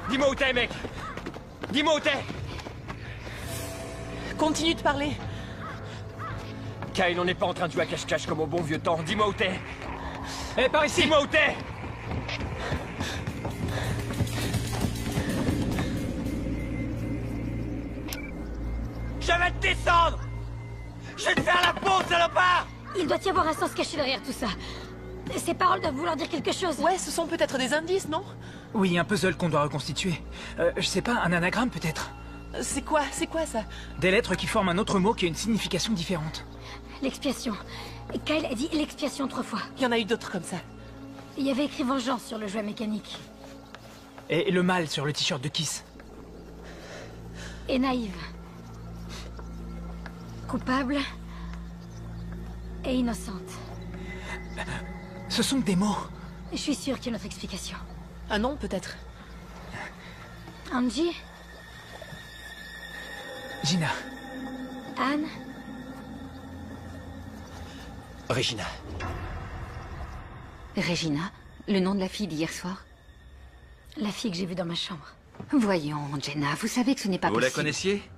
Dis-moi où t'es, mec. Dis-moi où t'es. Continue de parler. Kyle, on n'est pas en train de jouer à cache-cache comme au bon vieux temps. Dis-moi où t'es. Eh, par ici. Dis-moi où t'es. Je vais te descendre. Je vais te faire la peau, salopard. Il doit y avoir un sens caché derrière tout ça. Ces paroles doivent vouloir dire quelque chose. Ouais, ce sont peut-être des indices, non? Oui, un puzzle qu'on doit reconstituer. Je sais pas, un anagramme peut-être. C'est quoi ça? Des lettres qui forment un autre mot qui a une signification différente. L'expiation. Kyle a dit l'expiation 3 fois. Il y en a eu d'autres comme ça. Il y avait écrit vengeance sur le jouet mécanique. Et le mal sur le t-shirt de Kiss. Et naïve. Coupable. Et innocente. Ce sont des mots. Je suis sûre qu'il y a une autre explication. Un nom, peut-être. Angie? Gina. Anne? Regina. Regina, le nom de la fille d'hier soir? La fille que j'ai vue dans ma chambre. Voyons, Jenna, vous savez que ce n'est pas Vous possible. la connaissiez?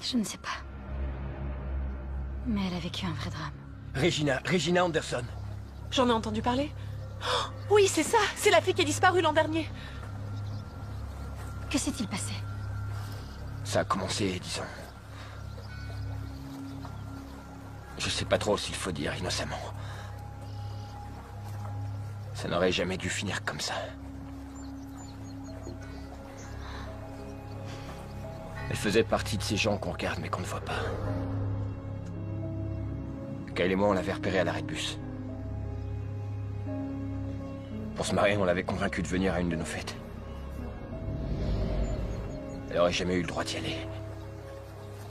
Je ne sais pas. Mais elle a vécu un vrai drame. Regina Anderson. J'en ai entendu parler. Oh, oui, c'est ça. C'est la fille qui a disparu l'an dernier. Que s'est-il passé? Ça a commencé, disons... Je sais pas trop s'il faut dire innocemment. Ça n'aurait jamais dû finir comme ça. Elle faisait partie de ces gens qu'on regarde mais qu'on ne voit pas. Kyle et moi, on l'avait repérée à l'arrêt de bus. Pour se marier, on l'avait convaincue de venir à une de nos fêtes. Elle aurait jamais eu le droit d'y aller.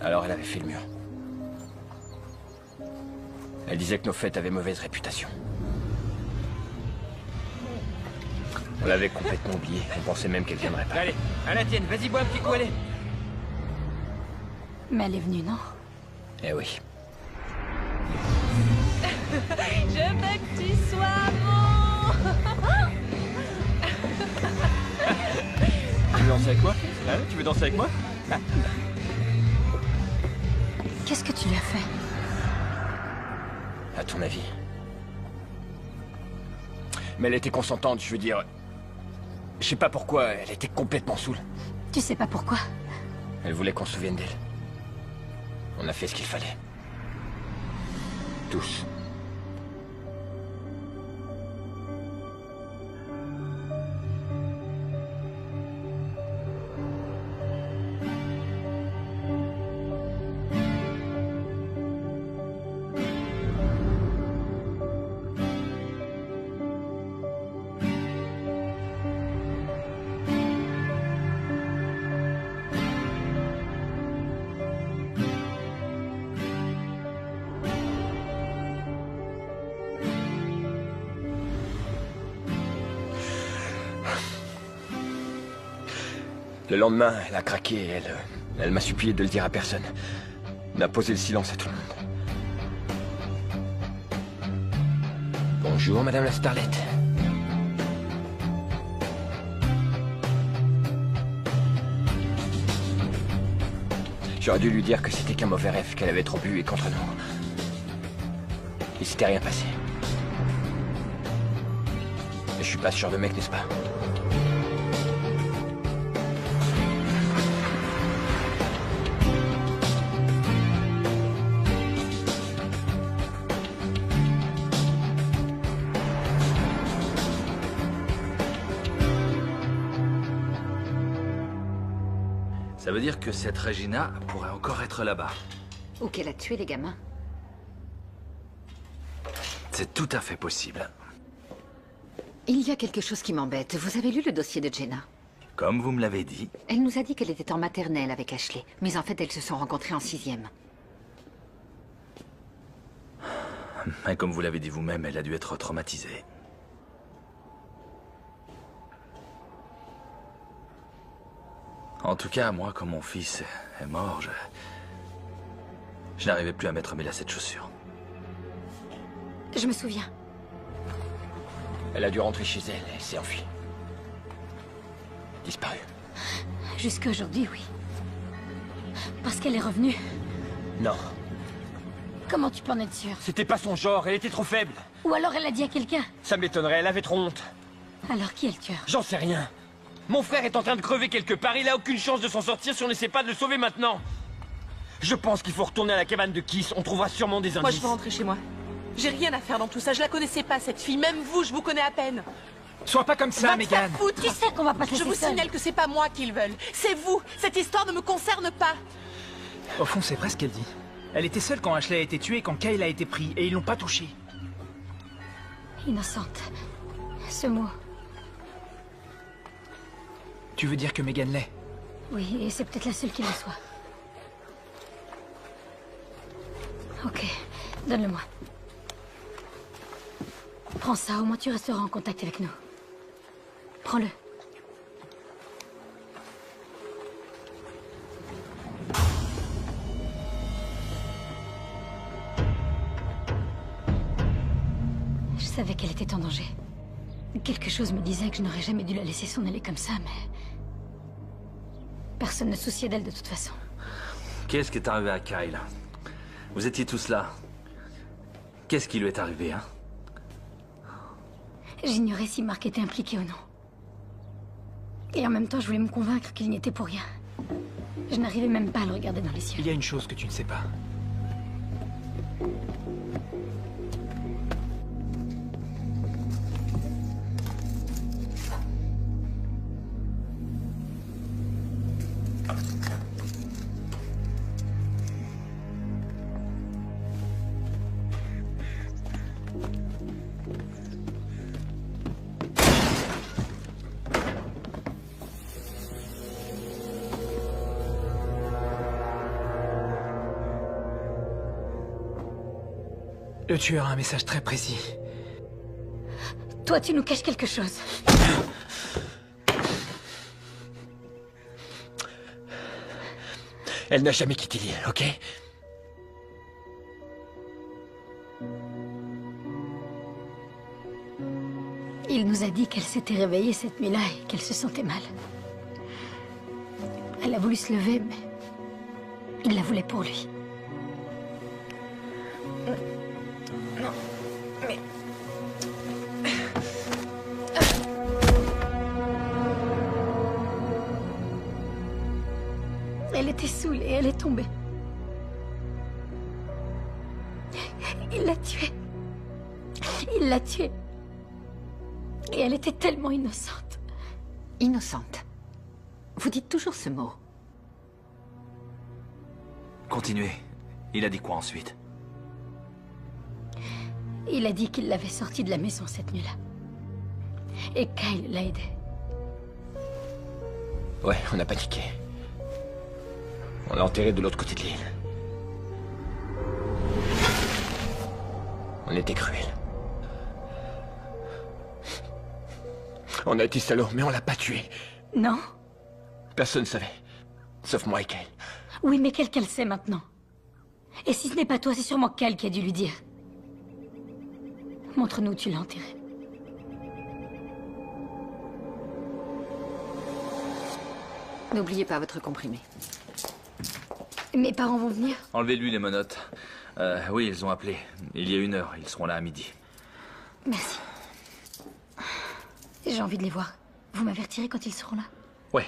Alors elle avait fait le mur. Elle disait que nos fêtes avaient mauvaise réputation. On l'avait complètement oubliée. On pensait même qu'elle viendrait pas. Allez, à la tienne, vas-y, bois un petit coup, allez. Mais elle est venue, non? Eh oui. Je veux que tu sois mon... Tu veux danser avec moi? Hein? Tu veux danser avec moi? Qu'est-ce que tu lui as fait? À ton avis? Mais elle était consentante, je veux dire... Je sais pas pourquoi, elle était complètement saoule. Tu sais pas pourquoi? Elle voulait qu'on se souvienne d'elle. On a fait ce qu'il fallait. Tous. Le lendemain, elle a craqué et elle m'a supplié de le dire à personne. Elle a posé le silence à tout le monde. Bonjour, Madame la Starlette. J'aurais dû lui dire que c'était qu'un mauvais rêve, qu'elle avait trop bu et contre nous. Il s'était rien passé. Et je suis pas ce genre de mec, n'est-ce pas? Ça veut dire que cette Regina pourrait encore être là-bas. Ou qu'elle a tué les gamins. C'est tout à fait possible. Il y a quelque chose qui m'embête. Vous avez lu le dossier de Jenna? Comme vous me l'avez dit. Elle nous a dit qu'elle était en maternelle avec Ashley. Mais en fait, elles se sont rencontrées en 6e. Et comme vous l'avez dit vous-même, elle a dû être traumatisée. En tout cas, moi, quand mon fils est mort, je n'arrivais plus à mettre mes lacets de chaussures. Je me souviens. Elle a dû rentrer chez elle et s'est enfuie. Disparue. Jusqu'à aujourd'hui, oui. Parce qu'elle est revenue. Non. Comment tu peux en être sûr? C'était pas son genre, elle était trop faible. Ou alors elle l'a dit à quelqu'un. Ça m'étonnerait, elle avait trop honte. Alors qui est le tueur? J'en sais rien. Mon frère est en train de crever quelque part, il a aucune chance de s'en sortir si on n'essaie pas de le sauver maintenant. Je pense qu'il faut retourner à la cabane de Kiss, on trouvera sûrement des indices. Moi, je veux rentrer chez moi. J'ai rien à faire dans tout ça, je la connaissais pas, cette fille. Même vous, je vous connais à peine. Sois pas comme ça, Megan. Tu sais qu'on va pas te Je laisser vous seule. signale que c'est pas moi qu'ils veulent. C'est vous. Cette histoire ne me concerne pas. Au fond, c'est vrai ce qu'elle dit. Elle était seule quand Ashley a été tuée et quand Kyle a été pris, et ils l'ont pas touchée. Innocente. Ce mot. Tu veux dire que Megan l'est? Oui, et c'est peut-être la seule qui le soit. Ok, donne-le-moi. Prends ça, au moins tu resteras en contact avec nous. Prends-le. Je savais qu'elle était en danger. Quelque chose me disait que je n'aurais jamais dû la laisser s'en aller comme ça, mais... Personne ne se souciait d'elle de toute façon. Qu'est-ce qui est arrivé à Kyle? Vous étiez tous là. Qu'est-ce qui lui est arrivé, hein? J'ignorais si Mark était impliqué ou non. Et en même temps, je voulais me convaincre qu'il n'y était pour rien. Je n'arrivais même pas à le regarder dans les yeux. Il y a une chose que tu ne sais pas. Le tueur a un message très précis. Toi, tu nous caches quelque chose. Elle n'a jamais quitté l'île, ok? Il nous a dit qu'elle s'était réveillée cette nuit-là et qu'elle se sentait mal. Elle a voulu se lever, mais il la voulait pour lui. Non, mais... Elle était saoulée, elle est tombée. Il l'a tuée. Il l'a tuée. Et elle était tellement innocente. Innocente. Vous dites toujours ce mot. Continuez. Il a dit quoi ensuite? Il a dit qu'il l'avait sortie de la maison cette nuit-là. Et Kyle l'a aidé. Ouais, on a paniqué. On l'a enterré de l'autre côté de l'île. On était cruels. On a été salauds, mais on l'a pas tué. Non? Personne ne savait. Sauf moi et Kyle. Oui, mais quelqu'un le sait maintenant. Et si ce n'est pas toi, c'est sûrement Kyle qui a dû lui dire. Montre-nous où tu l'as enterré. N'oubliez pas votre comprimé. Mes parents vont venir? Enlevez-lui les menottes. Oui, ils ont appelé. Il y a 1 heure. Ils seront là à midi. Merci. J'ai envie de les voir. Vous m'avertirez quand ils seront là? Ouais.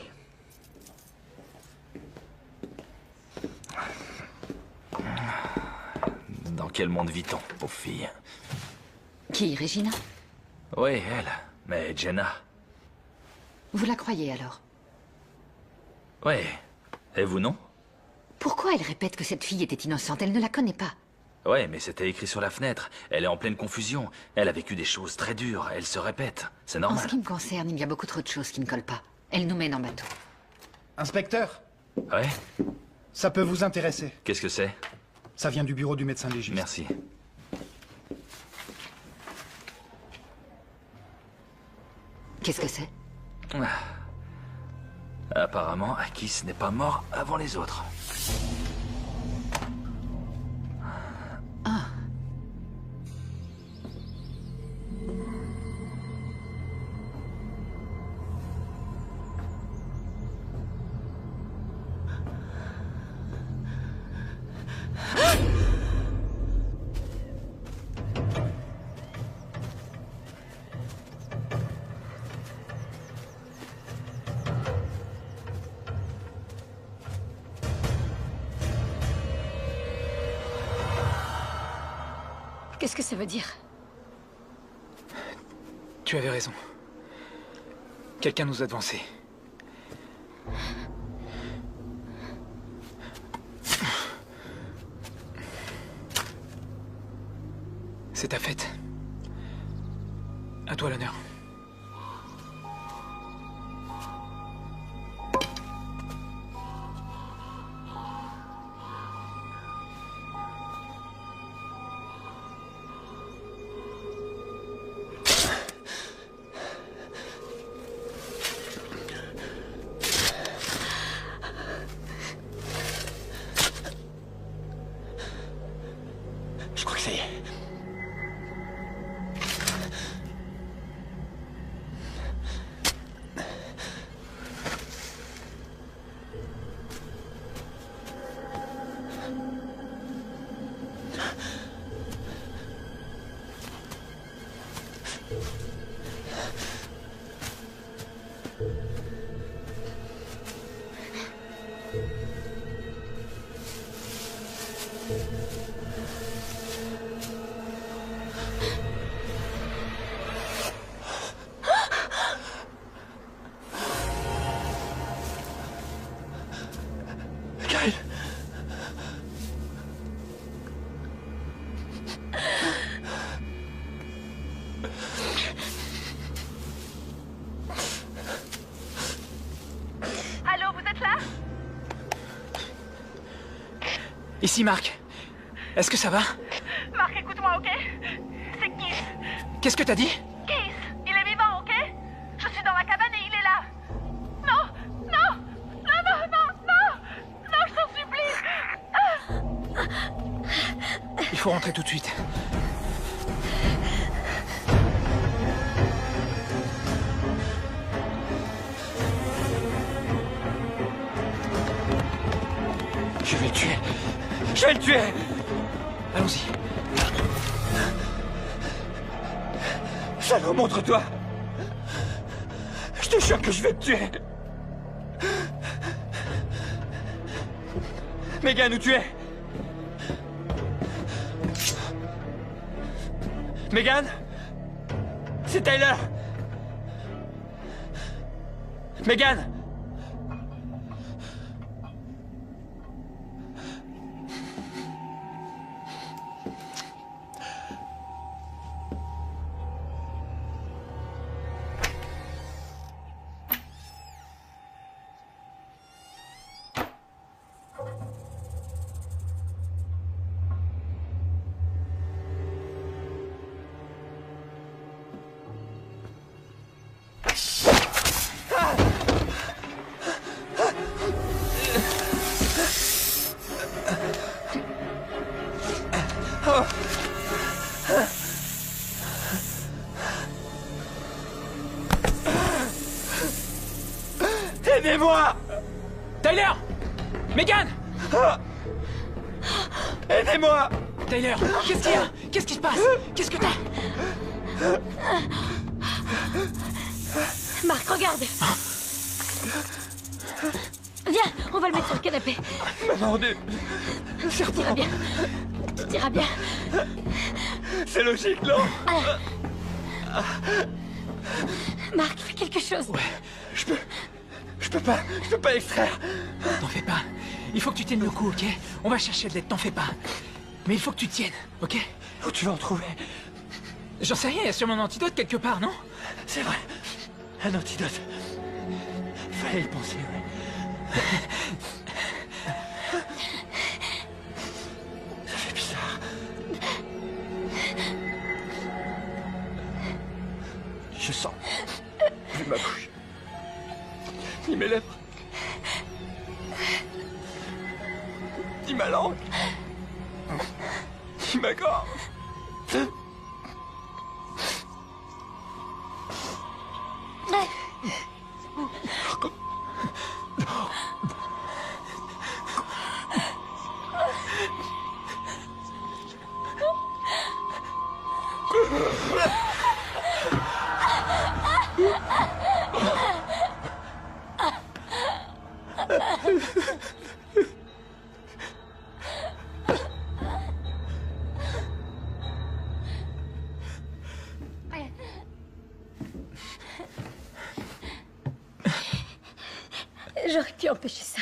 Dans quel monde vit-on, pauvre fille? Qui, Regina? Oui, elle. Mais Jenna... Vous la croyez alors? Ouais. Et vous, non? Pourquoi elle répète que cette fille était innocente? Elle ne la connaît pas. Ouais, mais c'était écrit sur la fenêtre. Elle est en pleine confusion. Elle a vécu des choses très dures. Elle se répète. C'est En normal. ce qui me concerne, il y a beaucoup trop de choses qui ne collent pas. Elle nous mène en bateau. Inspecteur, Ouais? ça peut vous intéresser. Qu'est-ce que c'est? Ça vient du bureau du médecin légiste. Merci. Qu'est-ce que c'est? Apparemment, Akis n'est pas mort avant les autres. Ah. Qu'est-ce que ça veut dire? Tu avais raison. Quelqu'un nous a devancés. C'est ta fête. À toi l'honneur. Je crois que ça y est. Kyle. Allô, vous êtes là? Ici, Marc. Est-ce que ça va? Marc, écoute-moi, ok? C'est Keith. Qu'est-ce que t'as dit? Keith, il est vivant, ok? Je suis dans la cabane et il est là. Non, non, non, non, non, non, non, je t'en supplie. Il faut rentrer tout de suite. Je vais le tuer. Allons-y. Salaud, montre-toi. Je te jure que je vais te tuer. Megan, où tu es? Megan? C'est Tyler. Megan? Aidez-moi! Tyler! Megan! Aidez-moi! Tyler, qu'est-ce qu'il y a? Qu'est-ce qui se passe? Qu'est-ce que t'as? Marc, regarde. Viens, on va le mettre sur le canapé. Maman, Tout ira bien. Tout ira bien. C'est logique, non? Marc, fais quelque chose. Ouais, je peux pas extraire. T'en fais pas. Il faut que tu tiennes le coup, ok? On va chercher de l'aide, t'en fais pas. Mais il faut que tu tiennes, ok? Où tu vas en trouver? J'en sais rien, il y a sûrement un antidote quelque part, non? C'est vrai. Un antidote. Fallait y penser, ouais. Ça fait bizarre. Je sens plus ma bouche, ni mes lèvres, ni ma langue, ni ma gorge. J'aurais pu empêcher ça.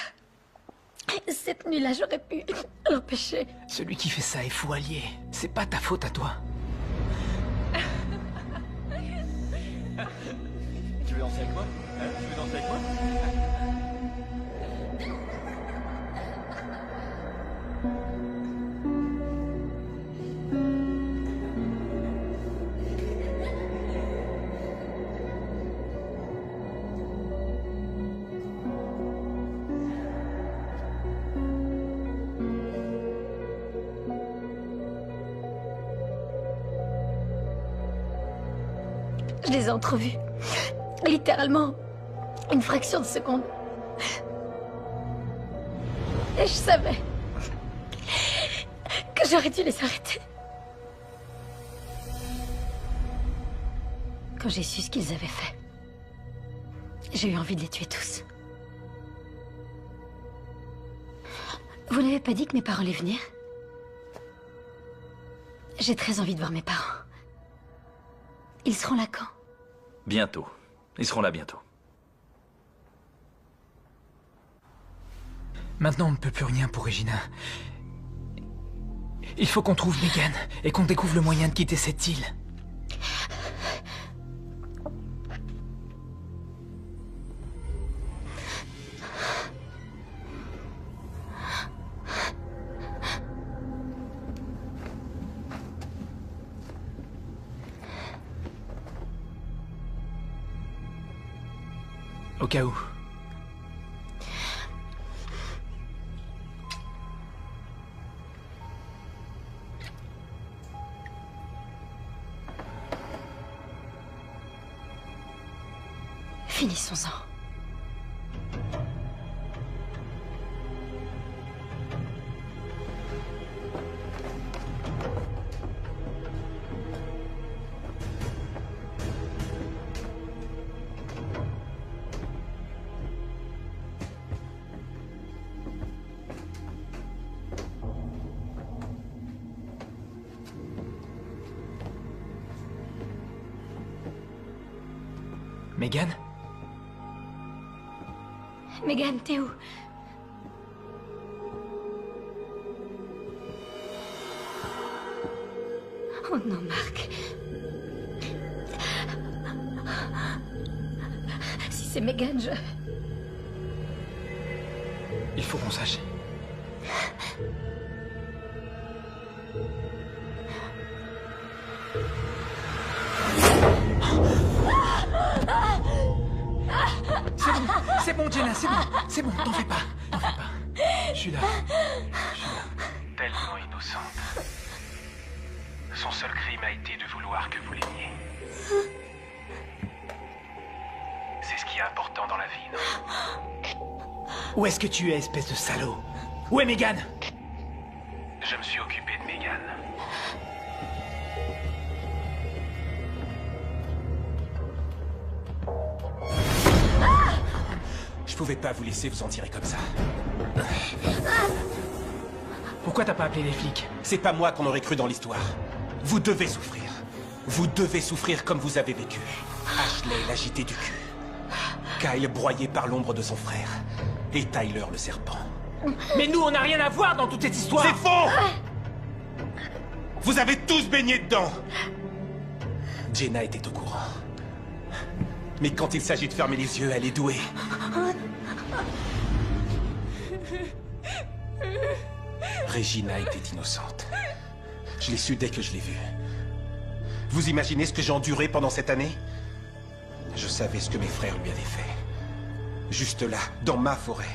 Cette nuit-là, j'aurais pu l'empêcher. Celui qui fait ça est fou allié. C'est pas ta faute à toi. Tu veux danser avec moi? Tu veux danser avec moi? Je les ai entrevus. Littéralement, une fraction de seconde. Et je savais que j'aurais dû les arrêter. Quand j'ai su ce qu'ils avaient fait, j'ai eu envie de les tuer tous. Vous n'avez pas dit que mes parents allaient venir? J'ai très envie de voir mes parents. Ils seront là quand? Bientôt. Ils seront là bientôt. Maintenant, on ne peut plus rien pour Regina. Il faut qu'on trouve Megan et qu'on découvre le moyen de quitter cette île. Au cas où. Finissons-en. Megan? Megan, t'es où? Oh non, Marc. Si c'est Megan, je... Il faut qu'on sache. C'est bon, Jenna, c'est bon, t'en fais pas. Je suis là. Tellement innocente. Son seul crime a été de vouloir que vous l'aimiez. C'est ce qui est important dans la vie, non? Où est-ce que tu es, espèce de salaud? Où est Megan? Je me suis occupé de Megan. Je pouvais pas vous laisser vous en tirer comme ça. Pourquoi t'as pas appelé les flics? C'est pas moi qu'on aurait cru dans l'histoire. Vous devez souffrir. Vous devez souffrir comme vous avez vécu. Ashley l'agité du cul. Kyle broyé par l'ombre de son frère. Et Tyler le serpent. Mais nous, on n'a rien à voir dans toute cette histoire. C'est faux! Vous avez tous baigné dedans. Jenna était au courant. Mais quand il s'agit de fermer les yeux, elle est douée. Regina était innocente. Je l'ai su dès que je l'ai vue. Vous imaginez ce que j'ai enduré pendant cette année? Je savais ce que mes frères lui avaient fait. Juste là, dans ma forêt.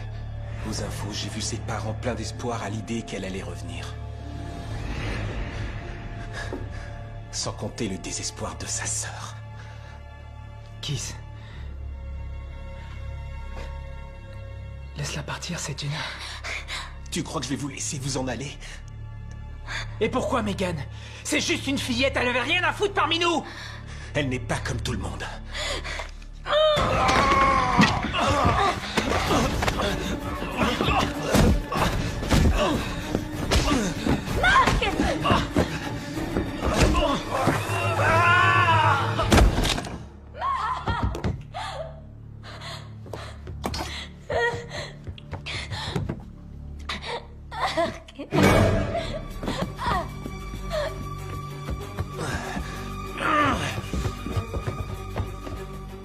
Aux infos, j'ai vu ses parents pleins d'espoir à l'idée qu'elle allait revenir. Sans compter le désespoir de sa sœur. Kiss. Laisse-la partir, c'est une... Tu crois que je vais vous laisser vous en aller? Et pourquoi, Megan? C'est juste une fillette, elle avait rien à foutre parmi nous! Elle n'est pas comme tout le monde.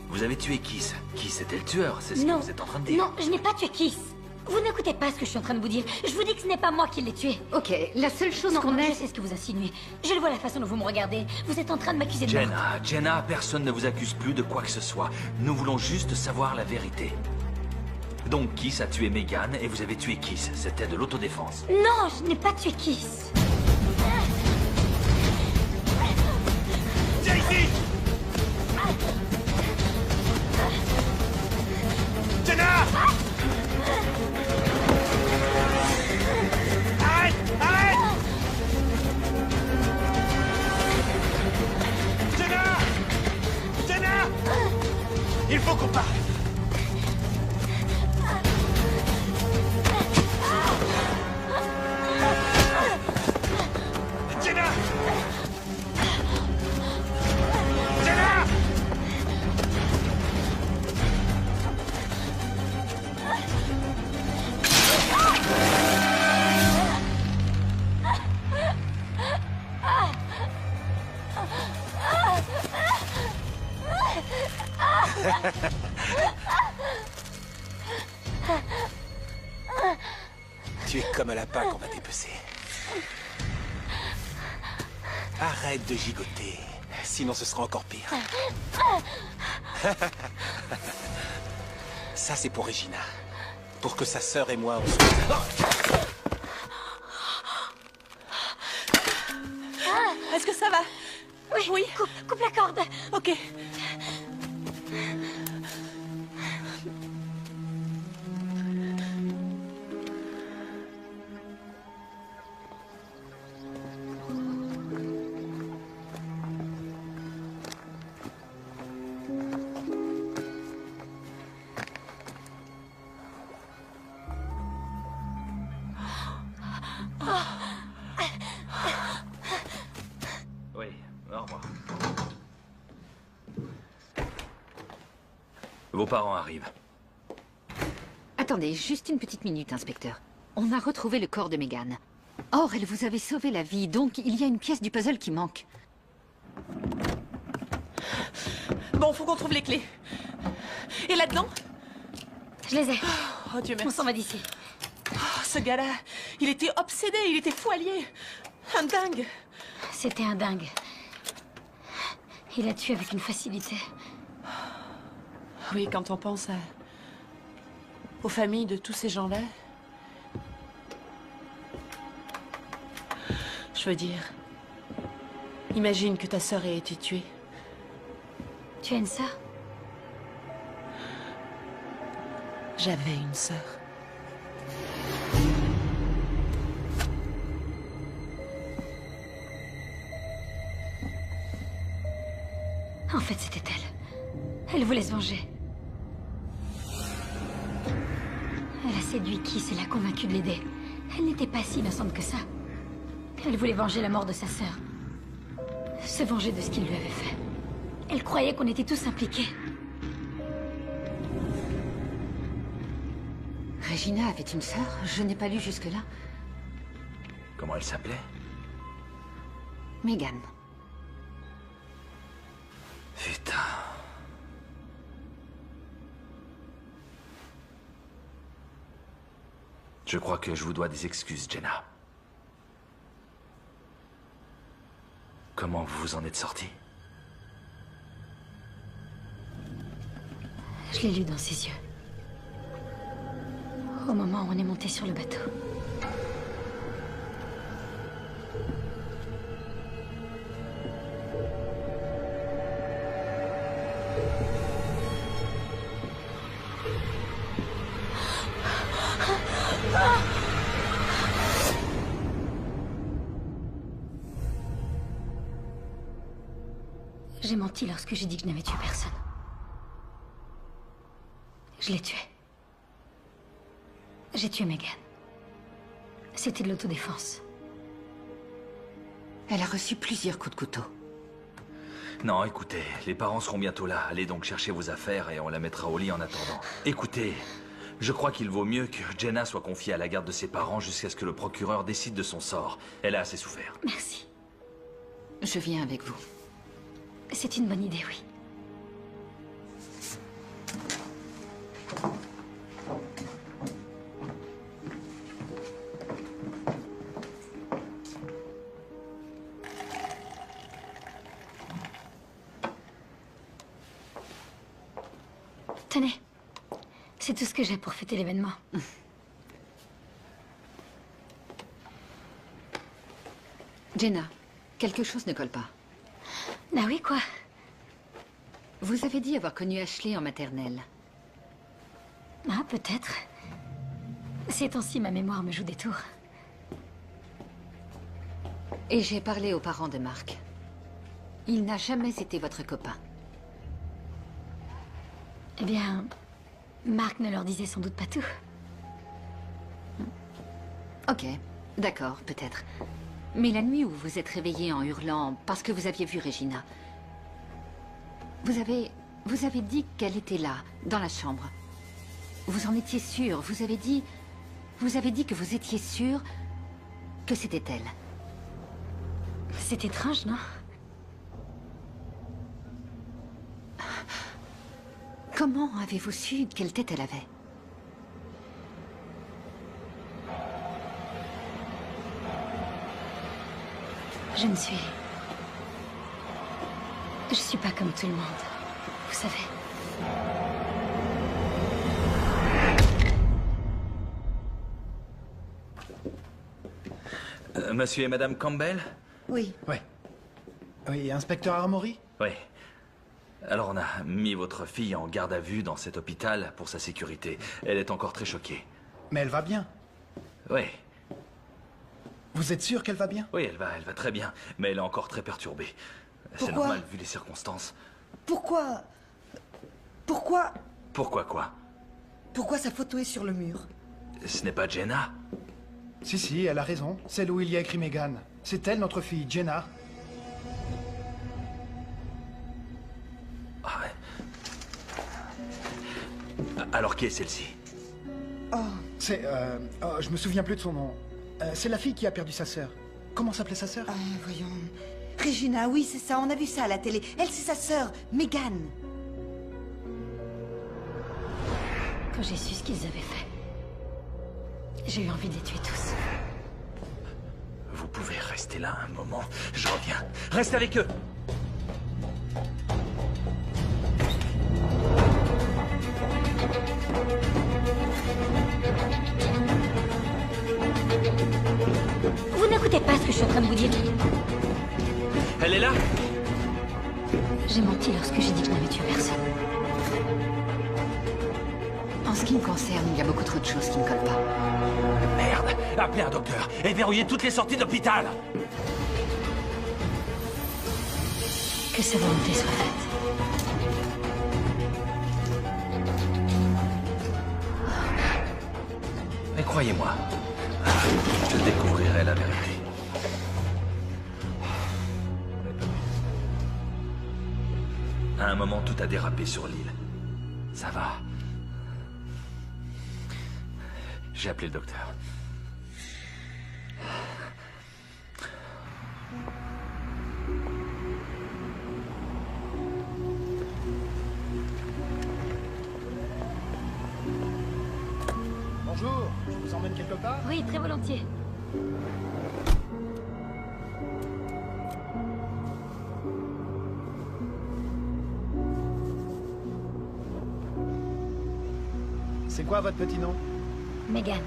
Vous avez tué Kiss. Kiss était le tueur, c'est ce que vous êtes en train de dire. Non, je n'ai pas tué Kiss. Vous n'écoutez pas ce que je suis en train de vous dire. Je vous dis que ce n'est pas moi qui l'ai tué. Ok, la seule chose qu'on Non, ait... je sais ce que vous insinuez. Je le vois la façon dont vous me regardez. Vous êtes en train de m'accuser de meurtre. Jenna, personne ne vous accuse plus de quoi que ce soit. Nous voulons juste savoir la vérité. Donc Kiss a tué Megan et vous avez tué Kiss. C'était de l'autodéfense. Non, je n'ai pas tué Kiss. Viens ici! Jenna! Arrête! Arrête! Jenna! Jenna! Il faut qu'on parte! Jenna! Jenna! Tu es comme un lapin qu'on va dépecer. Arrête de gigoter, sinon ce sera encore pire. Ça, c'est pour Regina. Pour que sa sœur et moi, on soit... Est-ce que ça va? Oui. Coupe la corde. Ok. Oui, au revoir. Vos parents arrivent. Attendez, juste une petite minute, inspecteur. On a retrouvé le corps de Megan. Or, elle vous avait sauvé la vie, donc il y a une pièce du puzzle qui manque. Bon, faut qu'on trouve les clés. Et là-dedans? Je les ai. Oh Dieu merci. On s'en va d'ici. Oh, ce gars-là, il était obsédé, il était fou allié. Un dingue. C'était un dingue. Il a tué avec une facilité. Oui, quand on pense aux familles de tous ces gens-là. Je veux dire, imagine que ta sœur ait été tuée. Tu as une sœur? J'avais une sœur. En fait, c'était elle. Elle voulait se venger. Elle a séduit Kiss et l'a convaincu de l'aider. Elle n'était pas si innocente que ça. Elle voulait venger la mort de sa sœur. Se venger de ce qu'il lui avait fait. Elle croyait qu'on était tous impliqués. Regina avait une sœur? Je n'ai pas lu jusque-là. Comment elle s'appelait? Megan. Putain. Je crois que je vous dois des excuses, Jenna. Comment vous vous en êtes sortie? Je l'ai lu dans ses yeux. Au moment où on est monté sur le bateau. J'ai menti lorsque j'ai dit que je n'avais tué personne. Je l'ai tué. J'ai tué Megan. C'était de l'autodéfense. Elle a reçu plusieurs coups de couteau. Non, écoutez, les parents seront bientôt là. Allez donc chercher vos affaires et on la mettra au lit en attendant. Écoutez, je crois qu'il vaut mieux que Jenna soit confiée à la garde de ses parents jusqu'à ce que le procureur décide de son sort. Elle a assez souffert. Merci. Je viens avec vous. C'est une bonne idée, oui. Tenez, c'est tout ce que j'ai pour fêter l'événement. Jenna, quelque chose ne colle pas. Ah oui, quoi? Vous avez dit avoir connu Ashley en maternelle. Ah, peut-être. Ces temps-ci, ma mémoire me joue des tours. Et j'ai parlé aux parents de Mark. Il n'a jamais été votre copain. Eh bien, Mark ne leur disait sans doute pas tout. Ok, d'accord, peut-être. Mais la nuit où vous êtes réveillé en hurlant parce que vous aviez vu Regina, vous avez dit qu'elle était là, dans la chambre. Vous en étiez sûr, vous avez dit que vous étiez sûr que c'était elle. C'est étrange, non? Comment avez-vous su quelle tête elle avait? Je suis pas comme tout le monde, vous savez. Monsieur et Madame Campbell? Oui. Ouais. Oui, inspecteur Armory? Oui. Alors on a mis votre fille en garde à vue dans cet hôpital pour sa sécurité. Elle est encore très choquée. Mais elle va bien. Oui. Vous êtes sûr qu'elle va bien? Oui, elle va très bien, mais elle est encore très perturbée. C'est normal vu les circonstances. Pourquoi Pourquoi quoi? Pourquoi sa photo est sur le mur? Ce n'est pas Jenna? Si, elle a raison. Celle où il y a écrit Megan. C'est elle, notre fille, Jenna. Ah ouais. Alors qui est celle-ci? Oh, c'est... je me souviens plus de son nom. C'est la fille qui a perdu sa sœur. Comment s'appelait sa sœur? Voyons... Regina, oui, c'est ça, on a vu ça à la télé. Elle, c'est sa sœur, Megan. Quand j'ai su ce qu'ils avaient fait, j'ai eu envie de les tuer tous. Vous pouvez rester là un moment. Je reviens. Reste avec eux. Vous n'écoutez pas ce que je suis en train de vous dire. Elle est là? J'ai menti lorsque j'ai dit que je n'avais tué personne. En ce qui me concerne, il y a beaucoup trop de choses qui ne collent pas. Merde! Appelez un docteur et verrouillez toutes les sorties d'hôpital! Que sa volonté soit faite. Mais croyez-moi, je découvrirai la vérité. À un moment, tout a dérapé sur l'île. Ça va. J'ai appelé le docteur. Bonjour, je vous emmène quelque part? Oui, très volontiers. C'est quoi votre petit nom? Megan.